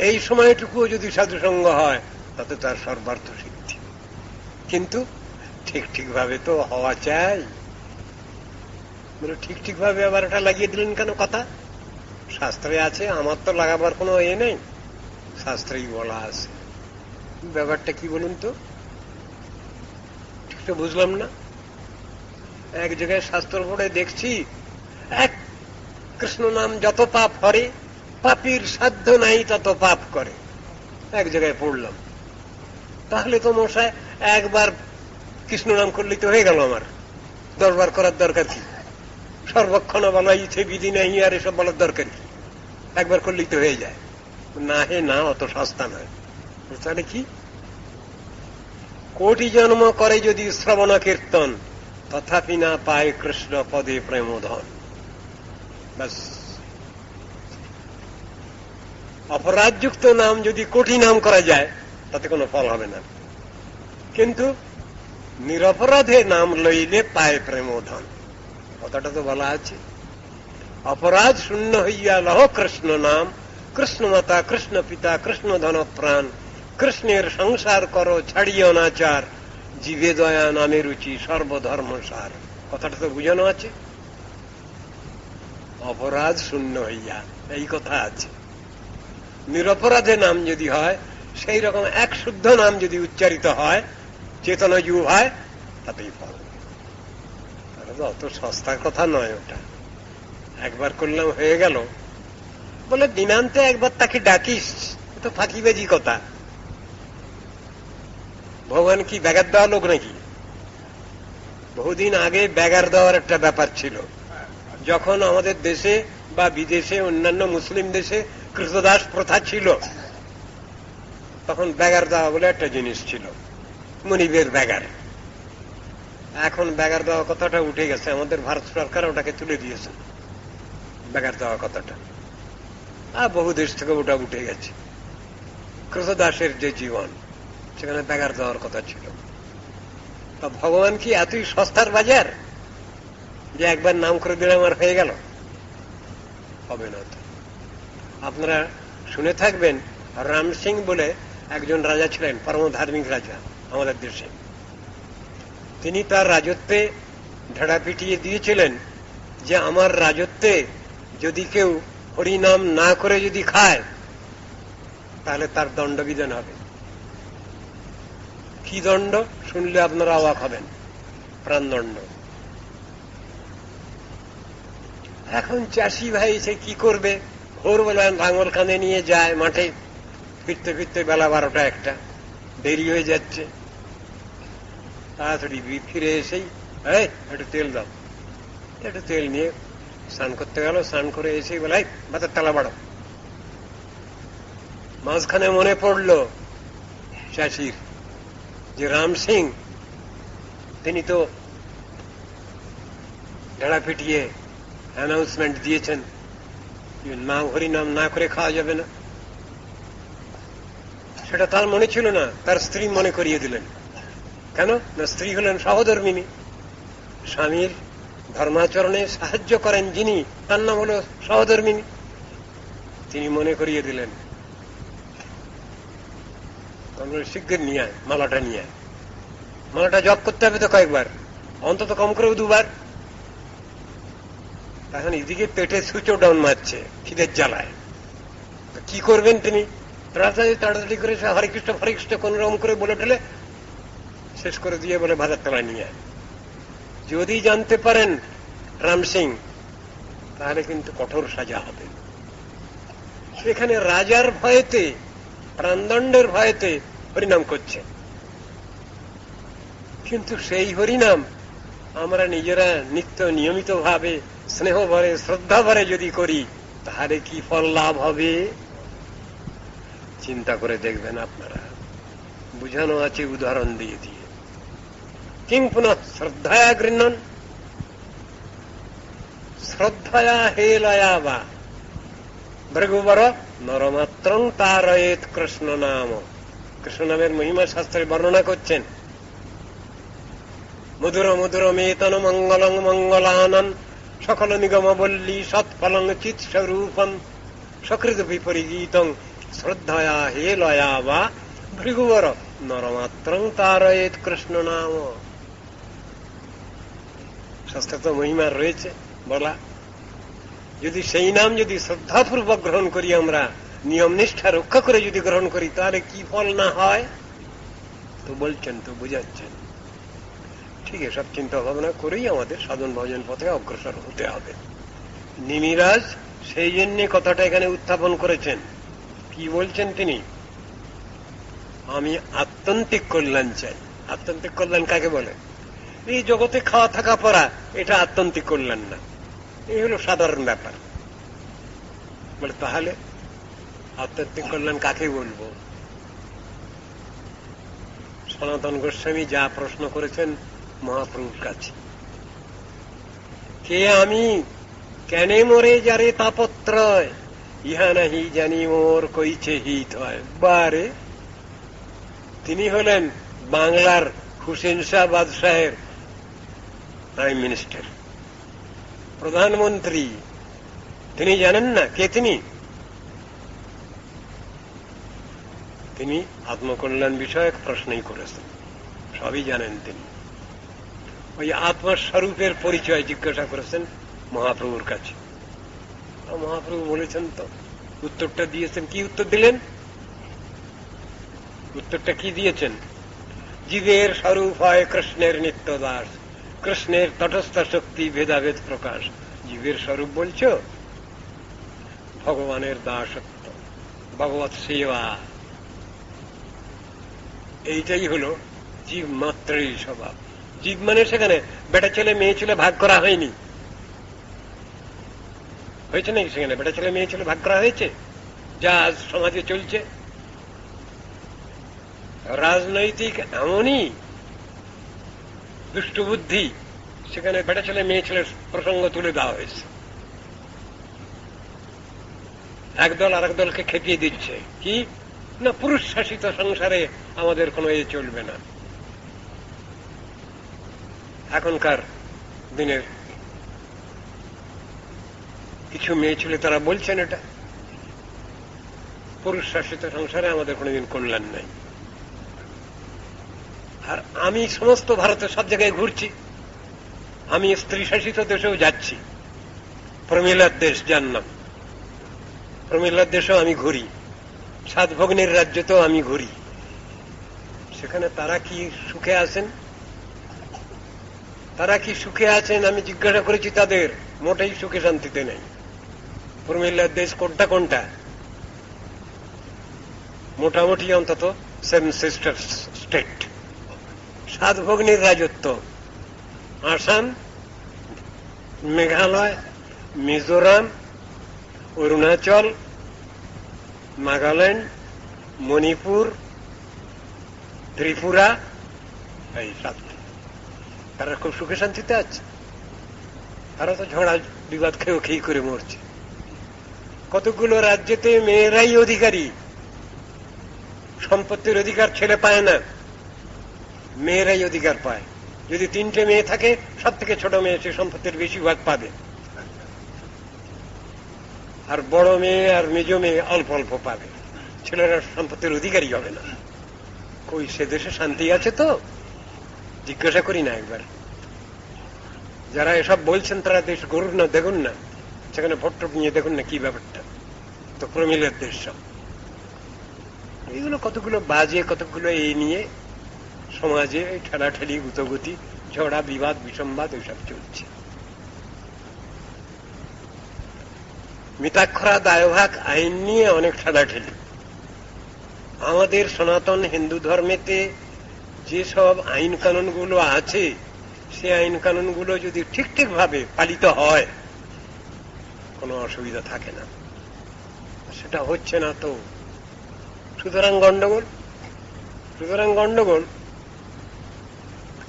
এই সময়টুকুও যদি সাধুসঙ্গ হয় তাতে তার সর্বার্থ সিদ্ধি। কিন্তু ঠিক ঠিক ভাবে তো হওয়া চাই। বলে ঠিক ঠিক ভাবে আবার এটা লাগিয়ে দিলেন কেন কথা? শাস্ত্রে আছে, আমার তো লাগাবার কোনো এ নেই, শাস্ত্রেই বলা আছে। ব্যাপারটা কি বলুন তো? ঠিক তো বুঝলাম না। এক জায়গায় শাস্ত্র পড়ে দেখছি এক কৃষ্ণ নাম যত পাপ হরে, পাপীর সাধ্য নাই তত পাপ করে, এক জায়গায় পড়লাম। তাহলে তো মশাই একবার কৃষ্ণ নাম করলেই তো হয়ে গেল, আমার 10 বার করার দরকার কি? সর্বক্ষণ বলা ইচ্ছে বিধি নাই, আর এসব বলার দরকার কি? একবার করলেই তো হয়ে যায়। না হে না, অত সস্তা নয়। তাহলে কি? কোটি জন্ম করে যদি শ্রবণ কীর্তন, তথাপি না পায় কৃষ্ণ পদে প্রেমধন। ব্যাস, অপরাধযুক্ত নাম যদি কোটি নাম করা যায় তাতে কোনো ফল হবে না, কিন্তু নিরপরাধে নাম লইলে পায় প্রেমধন। কথাটা তো বলা আছে, অপরাধ শূন্য হইয়া লহ কৃষ্ণ নাম, কৃষ্ণ মাতা কৃষ্ণ পিতা কৃষ্ণ ধন প্রাণ, কৃষ্ণের সংসার করো ছাড়িও নাচার, জীবে দয়া নামে রুচি সর্বধর্ম সার। কথাটা তো বুঝানো আছে, অপরাধ শূন্য হইয়া, এই কথা আছে। নিরপরাধে নাম যদি হয়, সেই রকম এক শুদ্ধ নাম যদি উচ্চারিত হয়, চেতনা যুব হয়, তাতেই ফল। তাহলে তো অত সস্তার কথা নয় ওটা। একবার করলাম হয়ে গেল বলে দিনান্তে একবার তাকে ডাকিস, তো ফাঁকিবাজি কথা। ভগবান কি ব্যাগার দেওয়া লোক নাকি? বহুদিন আগে ব্যাগার দেওয়ার একটা ব্যাপার ছিল। যখন আমাদের দেশে বা বিদেশে অন্যান্য মুসলিম দেশে কৃতদাস প্রথা ছিল, তখন ব্যাগার দেওয়া বলে একটা জিনিস ছিল, মনিবের ব্যাগার। এখন ব্যাগার দেওয়া কথাটা উঠে গেছে, আমাদের ভারত সরকার ওটাকে তুলে দিয়েছে, ব্যাগার দেওয়া কথাটা। আর বহু দেশ থেকে ওটা উঠে গেছে। কৃতদাসের যে জীবন, সেখানে ব্যাগার দেওয়ার কথা ছিল। তা ভগবান কি এতই সস্তার বাজার যে একবার নাম করে দিলে আমার হয়ে গেল? হবে না তো। আপনারা শুনে থাকবেন, রাম সিং বলে একজন রাজা ছিলেন, পরম ধার্মিক রাজা আমাদের দেশে। তিনি তার রাজত্বে ঢেড়া পিটিয়ে দিয়েছিলেন যে আমার রাজত্বে যদি কেউ হরিনাম না করে যদি খায়, তাহলে তার দণ্ডবিধান হবে। কি দণ্ড শুনলে আপনারা অবাক হবেন, প্রাণদণ্ড। এখন চাষি ভাই সে কি করবে? ভোরবেলা লাঙল কাঁধে নিয়ে যায় মাঠে, ফিরতে ফিরতে বেলা 12টা 1টা, দেরি হয়ে যাচ্ছে। তাড়াতাড়ি ফিরে এসেই একটু তেল দাও, একটু তেল নিয়ে স্নান করতে গেল। স্নান করে এসেই বলে ভাতের তালা বাড়ো। মাঝখানে মনে পড়ল চাষির যে রাম সিং, তিনি তো ঢেড়া পিটিয়ে অ্যানাউন্সমেন্ট দিয়েছেন না, হরিনাম না করে খাওয়া যাবে না। সেটা তার মনে ছিল না, তার স্ত্রী মনে করিয়ে দিলেন। কেন না, স্ত্রী হলেন সহধর্মিনী, স্বামীর ধর্মাচরণে সাহায্য করেন যিনি, তার নাম হল সহধর্মিনী। তিনি মনে করিয়ে দিলেন, শিগগির নিয়ে আয় মালাটা, নিয়ে আয় মালাটা। জপ করতে হবে তো কয়েকবার, অন্তত কম করেও 2 বার। এখন এদিকে পেটে সুচো ডাউন মারছে খিদের জ্বালায়। কি করবেন তিনি? তাড়াতাড়ি করে হরে কৃষ্ণ হরে কৃষ্ণ কোন রকম করে বলে ঠেলে শেষ করে দিয়ে বলে ভাতের তলা নিয়ে আয়। যদি জানতে পারেন রাম সিং, তাহলে কিন্তু কঠোর সাজা হবে। এখানে রাজার ভয়েতে, প্রাণদণ্ডের ভয়েতে হরিনাম করছে, কিন্তু সেই হরিনাম আমরা নিজেরা নিত্য নিয়মিত ভাবে স্নেহ ভরে শ্রদ্ধা ভরে যদি করি, তাহলে কি ফল লাভ হবে চিন্তা করে দেখবেন আপনারা। বুঝানো আছে উদাহরণ দিয়ে দিয়ে। কিং পুনঃ শ্রদ্ধায়া গৃহ্ণন, শ্রদ্ধায়া হেলয়া বা ভৃগুবর নরমাত্রং তারয়েত কৃষ্ণ নাম। কৃষ্ণ নামের মহিমা শাস্ত্রে বর্ণনা করছেন। মধুর মধুর মেতন মঙ্গলং মঙ্গলানন, সকল নিগম বল্লী সৎফলং চিৎ স্বরূপম, সকৃত বিপরীতং শ্রদ্ধায়া হেলয়া বা ভৃগুবর নরমাত্রং তারয়েত কৃষ্ণ নাম। শাস্ত্রে তো মহিমা রয়েছে বলা। যদি সেই নাম যদি শ্রদ্ধাপূর্বক গ্রহণ করি, আমরা নিয়ম নিষ্ঠা রক্ষা করে যদি গ্রহণ করি, তাহলে কি ফল না হয় তো বলছেন, তো বুঝাচ্ছেন। ঠিক এসব চিন্তা ভাবনা করেই আমাদের সাধন ভজন পথে অগ্রসর হতে হবে। নিমিরাজ সেই জন্য কথাটা এখানে উত্থাপন করেছেন। কি বলছেন তিনি? আমি আত্যন্তিক কল্যাণ চাই। আত্যন্তিক কল্যাণ কাকে বলে? এই জগতে খাওয়া থাকা পড়া, এটা আত্যন্তিক কল্যাণ না, এই হলো সাধারণ ব্যাপার। বলে তাহলে আত্যন্তিক কল্যাণ কাকে বলবো? সনাতন গোস্বামী যা প্রশ্ন করেছেন মহাপ্রভুর কাছে, কে আমি, কেনে মরে যারে তাপত্রয়, ইহা নাহি জানি মোর কইছে হিত হয়। বারে, তিনি হলেন বাংলার হুসেন শাহ বাদশাহের প্রাইম মিনিস্টার, প্রধানমন্ত্রী। তিনি জানেন না কে তিনি? তিনি আত্মকল্যাণ বিষয়ক প্রশ্নই করেছেন, সবই জানেন তিনি। ওই আত্মস্বরূপের পরিচয় জিজ্ঞাসা করেছেন মহাপ্রভুর কাছে। মহাপ্রভু বলেছেন, তো উত্তরটা দিয়েছেন। কি উত্তর দিলেন? উত্তরটা কি দিয়েছেন? জীবের স্বরূপ হয় কৃষ্ণের নিত্য দাস, কৃষ্ণের তটস্থ শক্তি ভেদাভেদ প্রকাশ। জীবের স্বরূপ বলছো? ভগবানের দাসত্ব, ভগবৎ সেবা, এইটাই হলো জীব মাত্রই স্বভাব। জীব মানে সেখানে বেটা ছেলে মেয়ে ছেলে ভাগ করা হয়নি, হয়েছে নাকি? সেখানে বেটা ছেলে মেয়ে ছেলে ভাগ করা হয়েছে? যা আজ সমাজে চলছে রাজনৈতিক এমনই দুষ্টবুদ্ধি, সেখানে বেটা ছেলে মেয়ে ছেলের প্রসঙ্গ তুলে দেওয়া হয়েছে। একদল আর এক দলকে খেপিয়ে দিচ্ছে কি না, পুরুষ শাসিত সংসারে আমাদের কোনো এ চলবে না। এখনকার দিনের কিছু মেয়ে ছেলে তারা বলছেন এটা, পুরুষ শাসিত সংসারে আমাদের কোনোদিন কল্যাণ নাই। আর আমি সমস্ত ভারতের সব জায়গায় ঘুরছি, আমি স্ত্রী শাসিত দেশেও যাচ্ছি, প্রমিলার দেশ জানলাম, প্রমিলার দেশেও আমি ঘুরি, সাত ভগ্নের রাজ্যতেও আমি ঘুরি। সেখানে তারা কি সুখে আছেন? তারা কি সুখে আছেন? আমি জিজ্ঞাসা করেছি তাদের, মোটেই সুখে শান্তিতে নেই। প্রমিলার দেশ কোনটা কোনটা? মোটামুটি অন্তত সেভেন সিস্টার স্টেট, সাত ভগ্নির রাজত্ব, আসাম, মেঘালয়, মিজোরাম, অরুণাচল, নাগাল্যান্ড, মণিপুর, ত্রিপুরা, এই সাতটি। তারা খুব সুখে শান্তিতে আছে? তারা তো ঝড়া বিবাদ খেয়ে করে মরছে। কতগুলো রাজ্যেতে মেয়েরাই অধিকারী, সম্পত্তির অধিকার ছেলে পায় না, মেয়েরাই অধিকার পায়। যদি তিনটে মেয়ে থাকে, সব থেকে ছোট মেয়ে সে সম্পত্তির বেশিরভাগ পাবে, আর বড় মেয়ে আর মেজ মেয়ে অল্প অল্প পাবে, ছেলেরা সম্পত্তির অধিকারী হবে না। কই সে দেশে শান্তি আছে? তো জিজ্ঞাসা করি না একবার। যারা এসব বলছেন তারা দেশ গড়ুন না, দেখুন না সেখানে ভোট টোট নিয়ে দেখুন না কি ব্যাপারটা। তো প্রমিলের দেশ সব এইগুলো, কতগুলো বাজে, কতগুলো এই নিয়ে সমাজে ঠেলাঠেলি, গুতগুতি, ঝগড়া বিবাদ বিসম্বাদ এইসব চলছে। মিতাক্ষরা দায়ভাগ আইন নিয়ে অনেক ঠেলাঠেলি। আমাদের সনাতন হিন্দু ধর্মেতে যেসব আইন কানুনগুলো আছে, সে আইন কানুনগুলো যদি ঠিক ঠিক ভাবে পালিত হয় কোনো অসুবিধা থাকে না। সেটা হচ্ছে না তো, সুতরাং গন্ডগোল। সুতরাং গন্ডগোল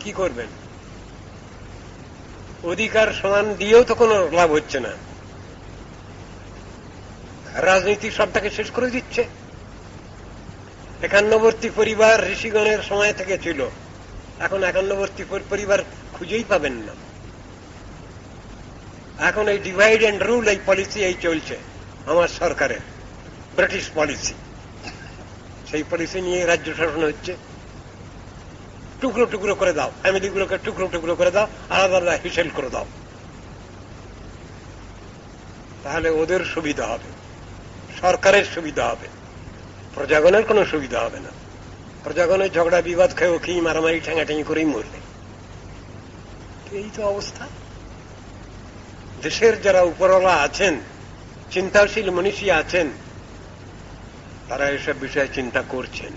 কি করবেন? অধিকার সমান দিয়েও তো কোনো লাভ হচ্ছে না, রাজনীতি সবটাকে শেষ করে দিচ্ছে। একান্নবর্তী পরিবার ঋষিগণের সময় থেকে ছিল, এখন একান্নবর্তী পরিবার খুঁজেই পাবেন না। এখন এই ডিভাইড অ্যান্ড রুল, এই পলিসি এই চলছে আমার সরকারের, ব্রিটিশ পলিসি। সেই পলিসি নিয়ে রাজ্য শাসন হচ্ছে। টুকরো টুকরো করে দাও, ফ্যামিলিগুলোকে টুকরো টুকরো করে দাও, আলাদা আলাদা হিসেল করে দাও, তাহলে ওদের সুবিধা হবে, সরকারের সুবিধা হবে, প্রজাগণের কোনো সুবিধা হবে না। প্রজাগণের ঝগড়া বিবাদ খেয়েও কি মারামারি ঠেঙাঠেঙি করেই মরবে। এই তো অবস্থা। দেশের যারা উপরওয়ালা আছেন, চিন্তাশীল মনীষী আছেন, তারা এসব বিষয়ে চিন্তা করছেন।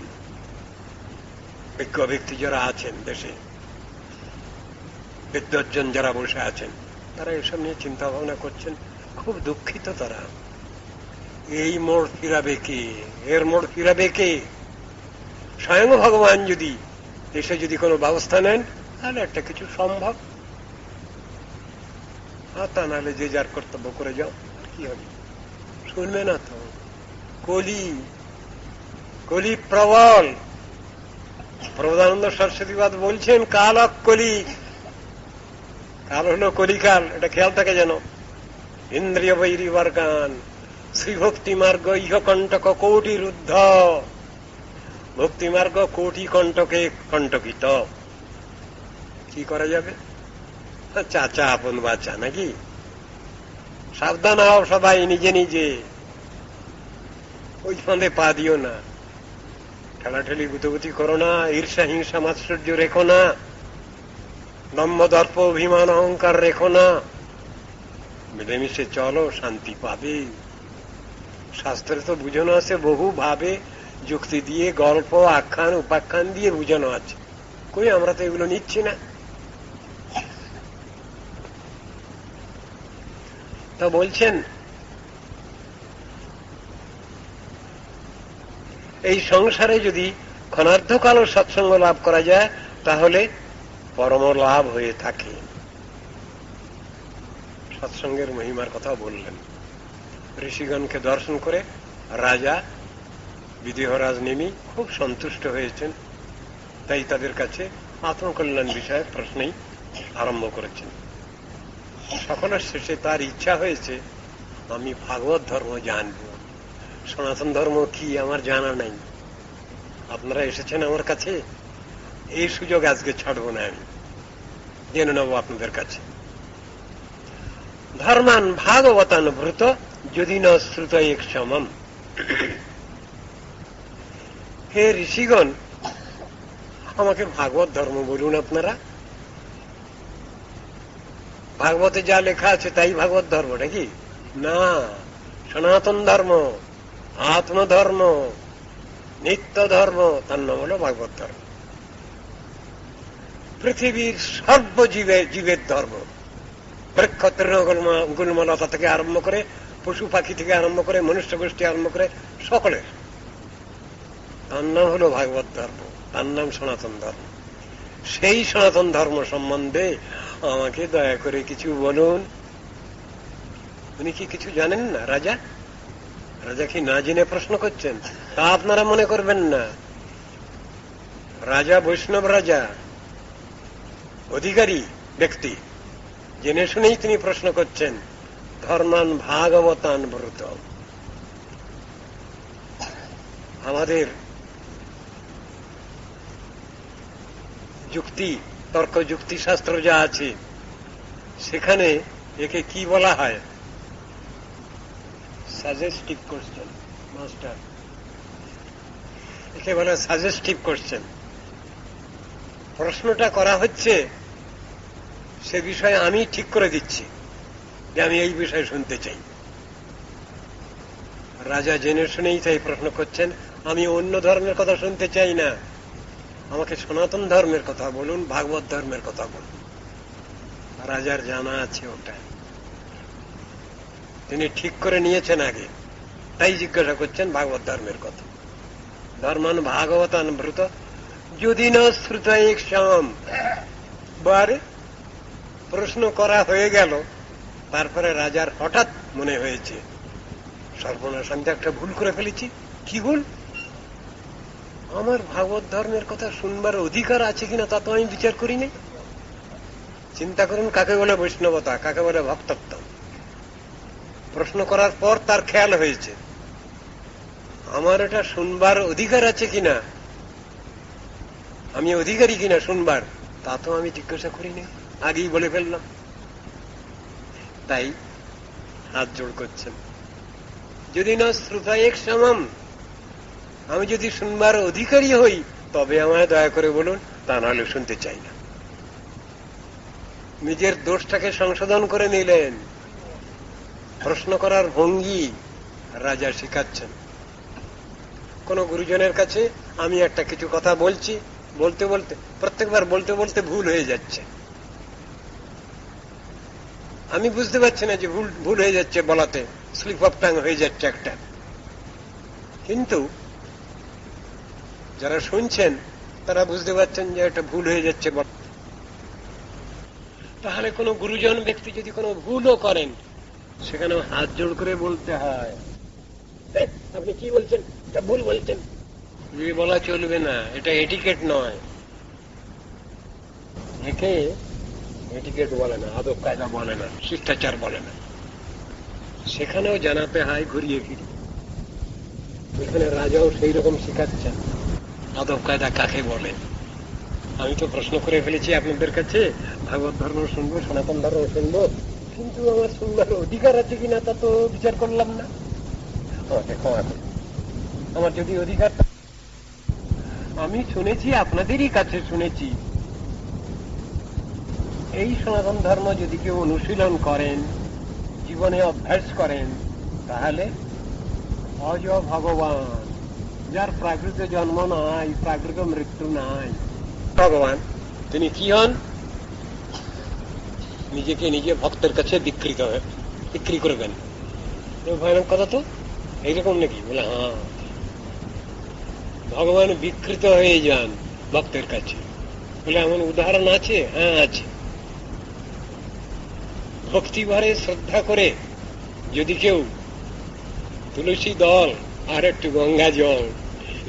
বিজ্ঞ ব্যক্তি যারা আছেন দেশে, বিদ্বজ্জন যারা বসে আছেন, তারা এসব নিয়ে চিন্তা ভাবনা করছেন। খুব দুঃখিত তারা। এই মোড় ফিরাবে কে? এর মোড় ফিরাবে কে? স্বয়ং ভগবান যদি এসে যদি কোনো ব্যবস্থা নেন, তাহলে একটা কিছু সম্ভব। আর তা নাহলে যে যার কর্তব্য করে যাও, কি হবে? শুনবে না তো। কলি, কলি প্রবল। প্রবোধানন্দ সরস্বতীবাদ বলছেন, কাল কলি, কাল হলো কলিকাল, এটা খেয়াল থাকে যেন। ইন্দ্রিয় বৈরী বর্গান, শ্রীভক্তি মার্গ ইহ কণ্টক কোটি রুদ্ধ। ভক্তি মার্গ কোটি কণ্টকে কণ্টকিত। কি করা যাবে? চাচা আপন বাচ্চা নাকি? সাবধান হও সবাই নিজে নিজে, ওই ফাঁদে পা দিও না। ঠেলাঠেলি গুতগুতি করো না, ঈর্ষা হিংসা মাৎসর্য রেখো না, দম্ভ দর্প অভিমান অহংকার রেখো না। মিলেমিশে চলো, শান্তি পাবে। শাস্ত্রে তো বুঝানো আছে বহু ভাবে, যুক্তি দিয়ে, গল্প আখ্যান উপাখ্যান দিয়ে বুঝানো আছে। কই আমরা তো এগুলো নিচ্ছি না। তো বলছেন এই সংসারে যদি ক্ষণার্ধকালও সৎসঙ্গ লাভ করা যায়, তাহলে পরম লাভ হয়ে থাকে। সৎসঙ্গের মহিমার কথা বললেন। ঋষিগণকে দর্শন করে রাজা বিদেহরাজ নেমি খুব সন্তুষ্ট হয়েছেন। তাই তাদের কাছে আত্মকল্যাণ বিষয়ে প্রশ্নই আরম্ভ করেছেন। সকলের শেষে তার ইচ্ছা হয়েছে, আমি ভাগবত ধর্ম জানব। সনাতন ধর্ম কি আমার জানা নাই। আপনারা এসেছেন আমার কাছে, এই সুযোগ আজকে ছাড়ব না, আমি জেনে নেব আপনাদের কাছে। ধর্মান ভাগবতান ভূত যদি ন শ্রুত এক সমম। হে ঋষিগণ, আমাকে ভাগবত ধর্ম বলুন আপনারা। ভাগবতে যা লেখা আছে তাই ভাগবত ধর্ম নাকি? না, সনাতন ধর্ম, আত্মধর্ম, নিত্য ধর্ম, তার নাম হল ভাগবত ধর্ম। পৃথিবীর সর্বজীবের ধর্ম, বৃক্ষ তৃণগুল্মলতা থেকে আরম্ভ করে, পশু পাখি থেকে আরম্ভ করে, মনুষ্য গোষ্ঠী আরম্ভ করে, সকলের তার নাম হল ভাগবত ধর্ম, তার নাম সনাতন ধর্ম। সেই সনাতন ধর্ম সম্বন্ধে আমাকে দয়া করে কিছু বলুন। উনি কি কিছু জানেন না? রাজা রাজা কি না জেনে প্রশ্ন করছেন? তা আপনারা মনে করবেন না। রাজা বৈষ্ণব রাজা, অধিকারী ব্যক্তি, জেনে শুনেই তিনি প্রশ্ন করছেন। ধর্মান ভাগবতান ব্রত। আমাদের যুক্তি, তর্ক যুক্তি শাস্ত্র যা আছে, সেখানে একে কি বলা হয়? Suggestive question. মাস্টার, একে বলে সাজেস্টিভ কোশ্চেন। প্রশ্নটা করা হচ্ছে, সে বিষয়ে আমি ঠিক করে দিচ্ছি যে আমি এই বিষয়ে শুনতে চাই। রাজা জেনে শুনেই তাই প্রশ্ন করছেন, আমি অন্য ধর্মের কথা শুনতে চাই না, আমাকে সনাতন ধর্মের কথা বলুন, ভাগবত ধর্মের কথা বলুন। রাজার জানা আছে ওটা, তিনি ঠিক করে নিয়েছেন আগে, তাই জিজ্ঞাসা করছেন ভাগবত ধর্মের কথা। ধর্মান ভাগবতান ব্রত যদি না শ্রুত এক সম। বারে প্রশ্ন করা হয়ে গেল, তারপরে রাজার হঠাৎ মনে হয়েছে, সর্বনাশ, আমি তো একটা ভুল করে ফেলেছি। কি ভুল? আমার ভাগবত ধর্মের কথা শুনবার অধিকার আছে কিনা তা তো আমি বিচার করি নাই। চিন্তা করুন, কাকে বলে বৈষ্ণবতা, কাকে বলে ভক্তত্ব। প্রশ্ন করার পর তার খেয়াল হয়েছে, আমার এটা শুনবার অধিকার আছে কিনা, আমি অধিকারী কিনা শুনবার, তা তো আমি জিজ্ঞাসা করি নাই, আগেই বলে ফেললাম। তাই হাত জোড় করছেন, যদি না শ্রুতা এক সমম, আমি যদি শুনবার অধিকারী হই তবে আমায় দয়া করে বলুন, তা নাহলে শুনতে চাই না। নিজের দোষটাকে সংশোধন করে নিলেন। প্রশ্ন করার ভঙ্গি রাজা শিখাচ্ছেন। কোন গুরুজনের কাছে আমি একটা কিছু কথা বলছি, বলতে বলতে প্রত্যেকবার বলতে বলতে ভুল হয়ে যাচ্ছে, আমি বুঝতে পারছি না যে ভুল হয়ে যাচ্ছে, বলাতে স্লিপ অফ টাং হয়ে যাচ্ছে একটা। কিন্তু যারা শুনছেন তারা বুঝতে পারছেন যে এটা ভুল হয়ে যাচ্ছে। তাহলে কোন গুরুজন ব্যক্তি যদি কোনো ভুলও করেন, সেখানে হাত জোড় করে বলতে হয়, আপনি কি বলছেন, এটা ভুল বলছেন, বলা চলবে না, এটা এটিকেট নয়। একে এটিকেট বলে না, আদব কায়দা বলে না, শিষ্টাচার বলে না। সেখানেও জানাতে হয় ঘুরিয়ে ফিরিয়ে। এখানে রাজাও সেই রকম শিখাচ্ছেন আদব কায়দা কাকে বলে। আমি তো প্রশ্ন করে ফেলেছি আপনাদের কাছে, ভাগবত ধর্ম শুনবো, সনাতন ধর্ম শুনবো, কিন্তু আমার শুনবার অধিকার আছে কিনা তা তো বিচার করলাম না। আমার যদি অধিকার, আমি শুনেছি, আপনাদেরই কাছে শুনেছি, এই সনাতন ধর্ম যদি কেউ অনুশীলন করেন, জীবনে অভ্যাস করেন, তাহলে অজ ভগবান, যার প্রাকৃত জন্ম নাই, প্রাকৃত মৃত্যু নাই, ভগবান তিনি কি হন, নিজেকে নিজে ভক্তের কাছে বিক্রি করবেন। ভয়ানক কথা তো, এইরকম নাকি? বলে হ্যাঁ, ভগবান বিকৃত হয়ে যান ভক্তের কাছে। বলে এমন উদাহরণ আছে? হ্যাঁ আছে। ভক্তি ভরে শ্রদ্ধা করে যদি কেউ তুলসী দল আর একটু গঙ্গা জল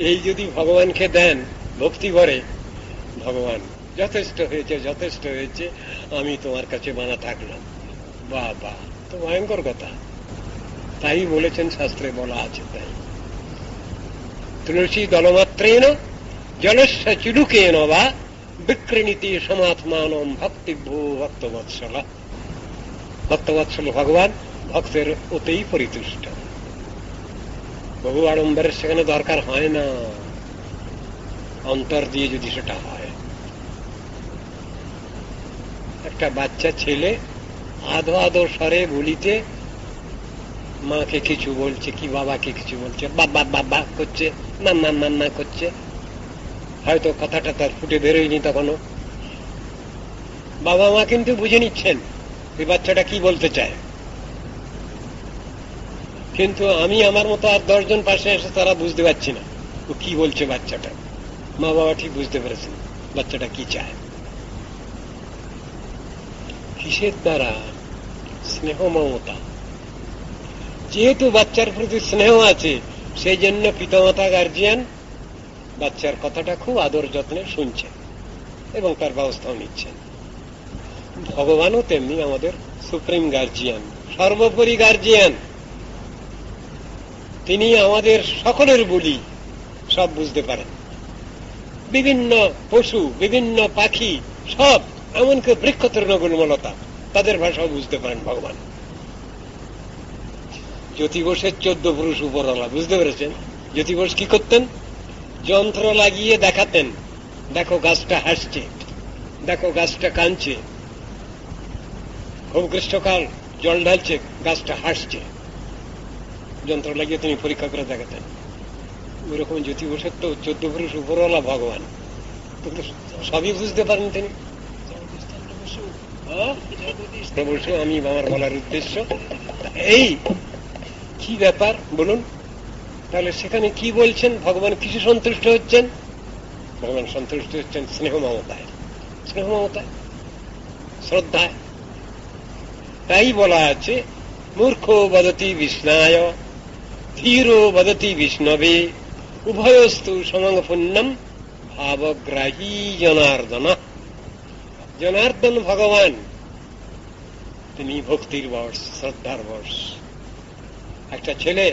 এই যদি ভগবানকে দেন ভক্তি ভরে, ভগবান যথেষ্ট হয়েছে, যথেষ্ট হয়েছে, আমি তোমার কাছে মানা থাকলাম। বাহ বাহ, তো ভয়ঙ্কর কথা। তাই বলেছেন, শাস্ত্রে বলা আছে তাই। তুলসী দলমাত্রেণ জলস্য চিলুকেন বা বিক্রিণীতি সমাত্মানম ভক্তিভ্যো ভক্তবৎসল। ভক্তবৎসল ভগবান ভক্তের ওতেই পরিতুষ্ট। বহু আড়ম্বরের সেখানে দরকার হয় না, অন্তর দিয়ে যদি সেটা হয়। একটা বাচ্চা ছেলে আধো আধো স্বরে বলিতে মাকে কিছু বলছে, কি বাবাকে কিছু বলছে, বাবা বাবা করছে, মাম্মা মাম্মা করছে, হয়তো কথাটা তার ফুটে বেরোয়নি তখনও। বাবা মা কিন্তু বুঝে নিচ্ছেন এই বাচ্চাটা কি বলতে চায়। কিন্তু আমি আমার মতো আর 10 জন পাশে এসে তারা বুঝতে পারছি না ও কি বলছে বাচ্চাটা। মা বাবা ঠিক বুঝতে পেরেছেন বাচ্চাটা কি চায়। কিসের দ্বারা? স্নেহ মমতা। যেহেতু বাচ্চার প্রতি স্নেহ আছে, সেই জন্য পিতামাতা গার্জিয়ান বাচ্চার কথাটা খুব আদর যত্নে শুনছেন এবং তার ব্যবস্থাও নিচ্ছেন। ভগবানও তেমনি আমাদের সুপ্রিম গার্জিয়ান, সর্বোপরি গার্জিয়ান। তিনি আমাদের সকলের বলি সব বুঝতে পারেন। বিভিন্ন পশু, বিভিন্ন পাখি, সব, এমনকি বৃক্ষ তৃণগুলমলতা, তাদের ভাষাও বুঝতে পারেন ভগবান। জ্যোতি বোসের 14 পুরুষ উপরওয়ালা, বুঝতে পেরেছেন? জ্যোতি বোস কি করতেন? যন্ত্র লাগিয়ে দেখাতেন, দেখো গাছটা হাসছে, দেখো গাছটা কাঁদছে, খুব গ্রীষ্মকাল জল ঢালছে, গাছটা হাসছে। যন্ত্র লাগিয়ে তিনি পরীক্ষা করে দেখাতেন। ওইরকম জ্যোতি বোসের তো 14 পুরুষ উপরওয়ালা ভগবান, কিন্তু সবই বুঝতে পারেন তিনি। বসু আমি আমার বলার উদ্দেশ্য এই, কি ব্যাপার বলুন? তাহলে সেখানে কি বলছেন? ভগবান কিছু সন্তুষ্ট হচ্ছেন? ভগবান সন্তুষ্ট হচ্ছেন স্নেহ মমতায়, স্নেহ মমতায়, শ্রদ্ধায়। তাই বলা আছে, মূর্খ বদতি বিষ্ণায়, ধীরো বদতি বিষ্ণবে, উভয়স্তু সমং পুণ্যম ভাবগ্রাহী জনার্দন। জনার্দন ভগবান, তিনি ভক্তির বর্ষ, শ্রদ্ধার বর্ষ। একটা ছেলে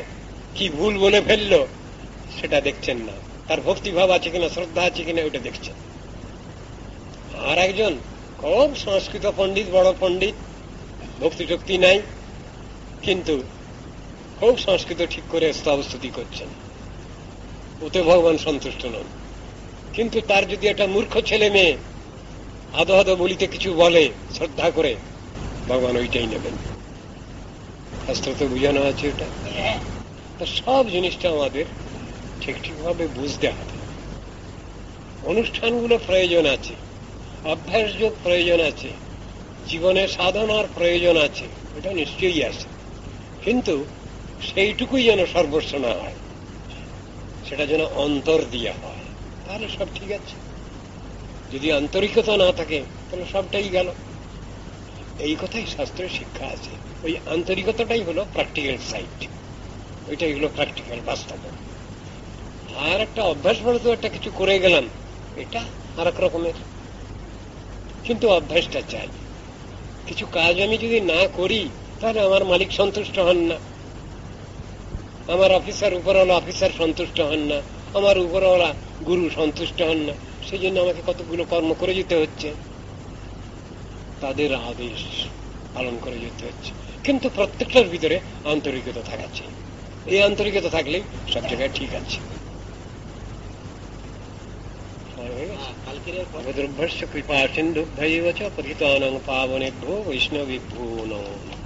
কি ভুল বলে ফেলল সেটা দেখছেন না, তার ভক্তিভাব আছে কিনা, শ্রদ্ধা আছে কিনা ওটা দেখছেন। আর একজন খুব সংস্কৃত পণ্ডিত, বড় পণ্ডিত, ভক্তি শক্তি নাই, কিন্তু খুব সংস্কৃত ঠিক করে স্তবস্তুতি করছেন, ওতে ভগবান সন্তুষ্ট নন। কিন্তু তার যদি একটা মূর্খ ছেলে মেয়ে আদো আদো বলিতে কিছু বলে শ্রদ্ধা করে, ভগবান ওইটাই নেবেন। শাস্ত্রতে বোঝানো আছে এটা। তা সব জিনিসটা আমাদের ঠিক ঠিকভাবে বুঝতে হবে। অনুষ্ঠানগুলো প্রয়োজন আছে, অভ্যাস যোগ প্রয়োজন আছে, জীবনে সাধনার প্রয়োজন আছে, এটা নিশ্চয়ই আছে। কিন্তু সেইটুকুই যেন সর্বস্ব না হয়, সেটা যেন অন্তর দিয়ে হয়, তাহলে সব ঠিক আছে। যদি আন্তরিকতা না থাকে তাহলে সবটাই গেল। এই কথাই শাস্ত্রের শিক্ষা আছে। ওই আন্তরিকতাটাই হলো প্র্যাকটিক্যাল সাইড, ওইটাই হলো প্র্যাকটিক্যাল বাস্তব। আর একটা অভ্যাস বলে তো একটা কিছু করে গেলাম, এটা আর এক রকমের। কিন্তু অভ্যাসটা চাই। কিছু কাজ আমি যদি না করি তাহলে আমার মালিক সন্তুষ্ট হন না, আমার অফিসার উপরওয়ালা অফিসার সন্তুষ্ট হন না, আমার উপরওয়ালা গুরু সন্তুষ্ট হন না। সেই জন্য আমাকে কতগুলো কর্ম করে যেতে হচ্ছে, তাদের আদেশ পালন করে যেতে হচ্ছে। কিন্তু প্রত্যেকটার ভিতরে আন্তরিকতা থাকা চাই। এই আন্তরিকতা থাকলেই সব জায়গায় ঠিক আছে। ভদ্রভ্যশ্চ কৃপা সিন্ধুভ্যৈব চ পতিতানাং পাবনেভ্যো বৈষ্ণবেভ্যো নমো নমঃ।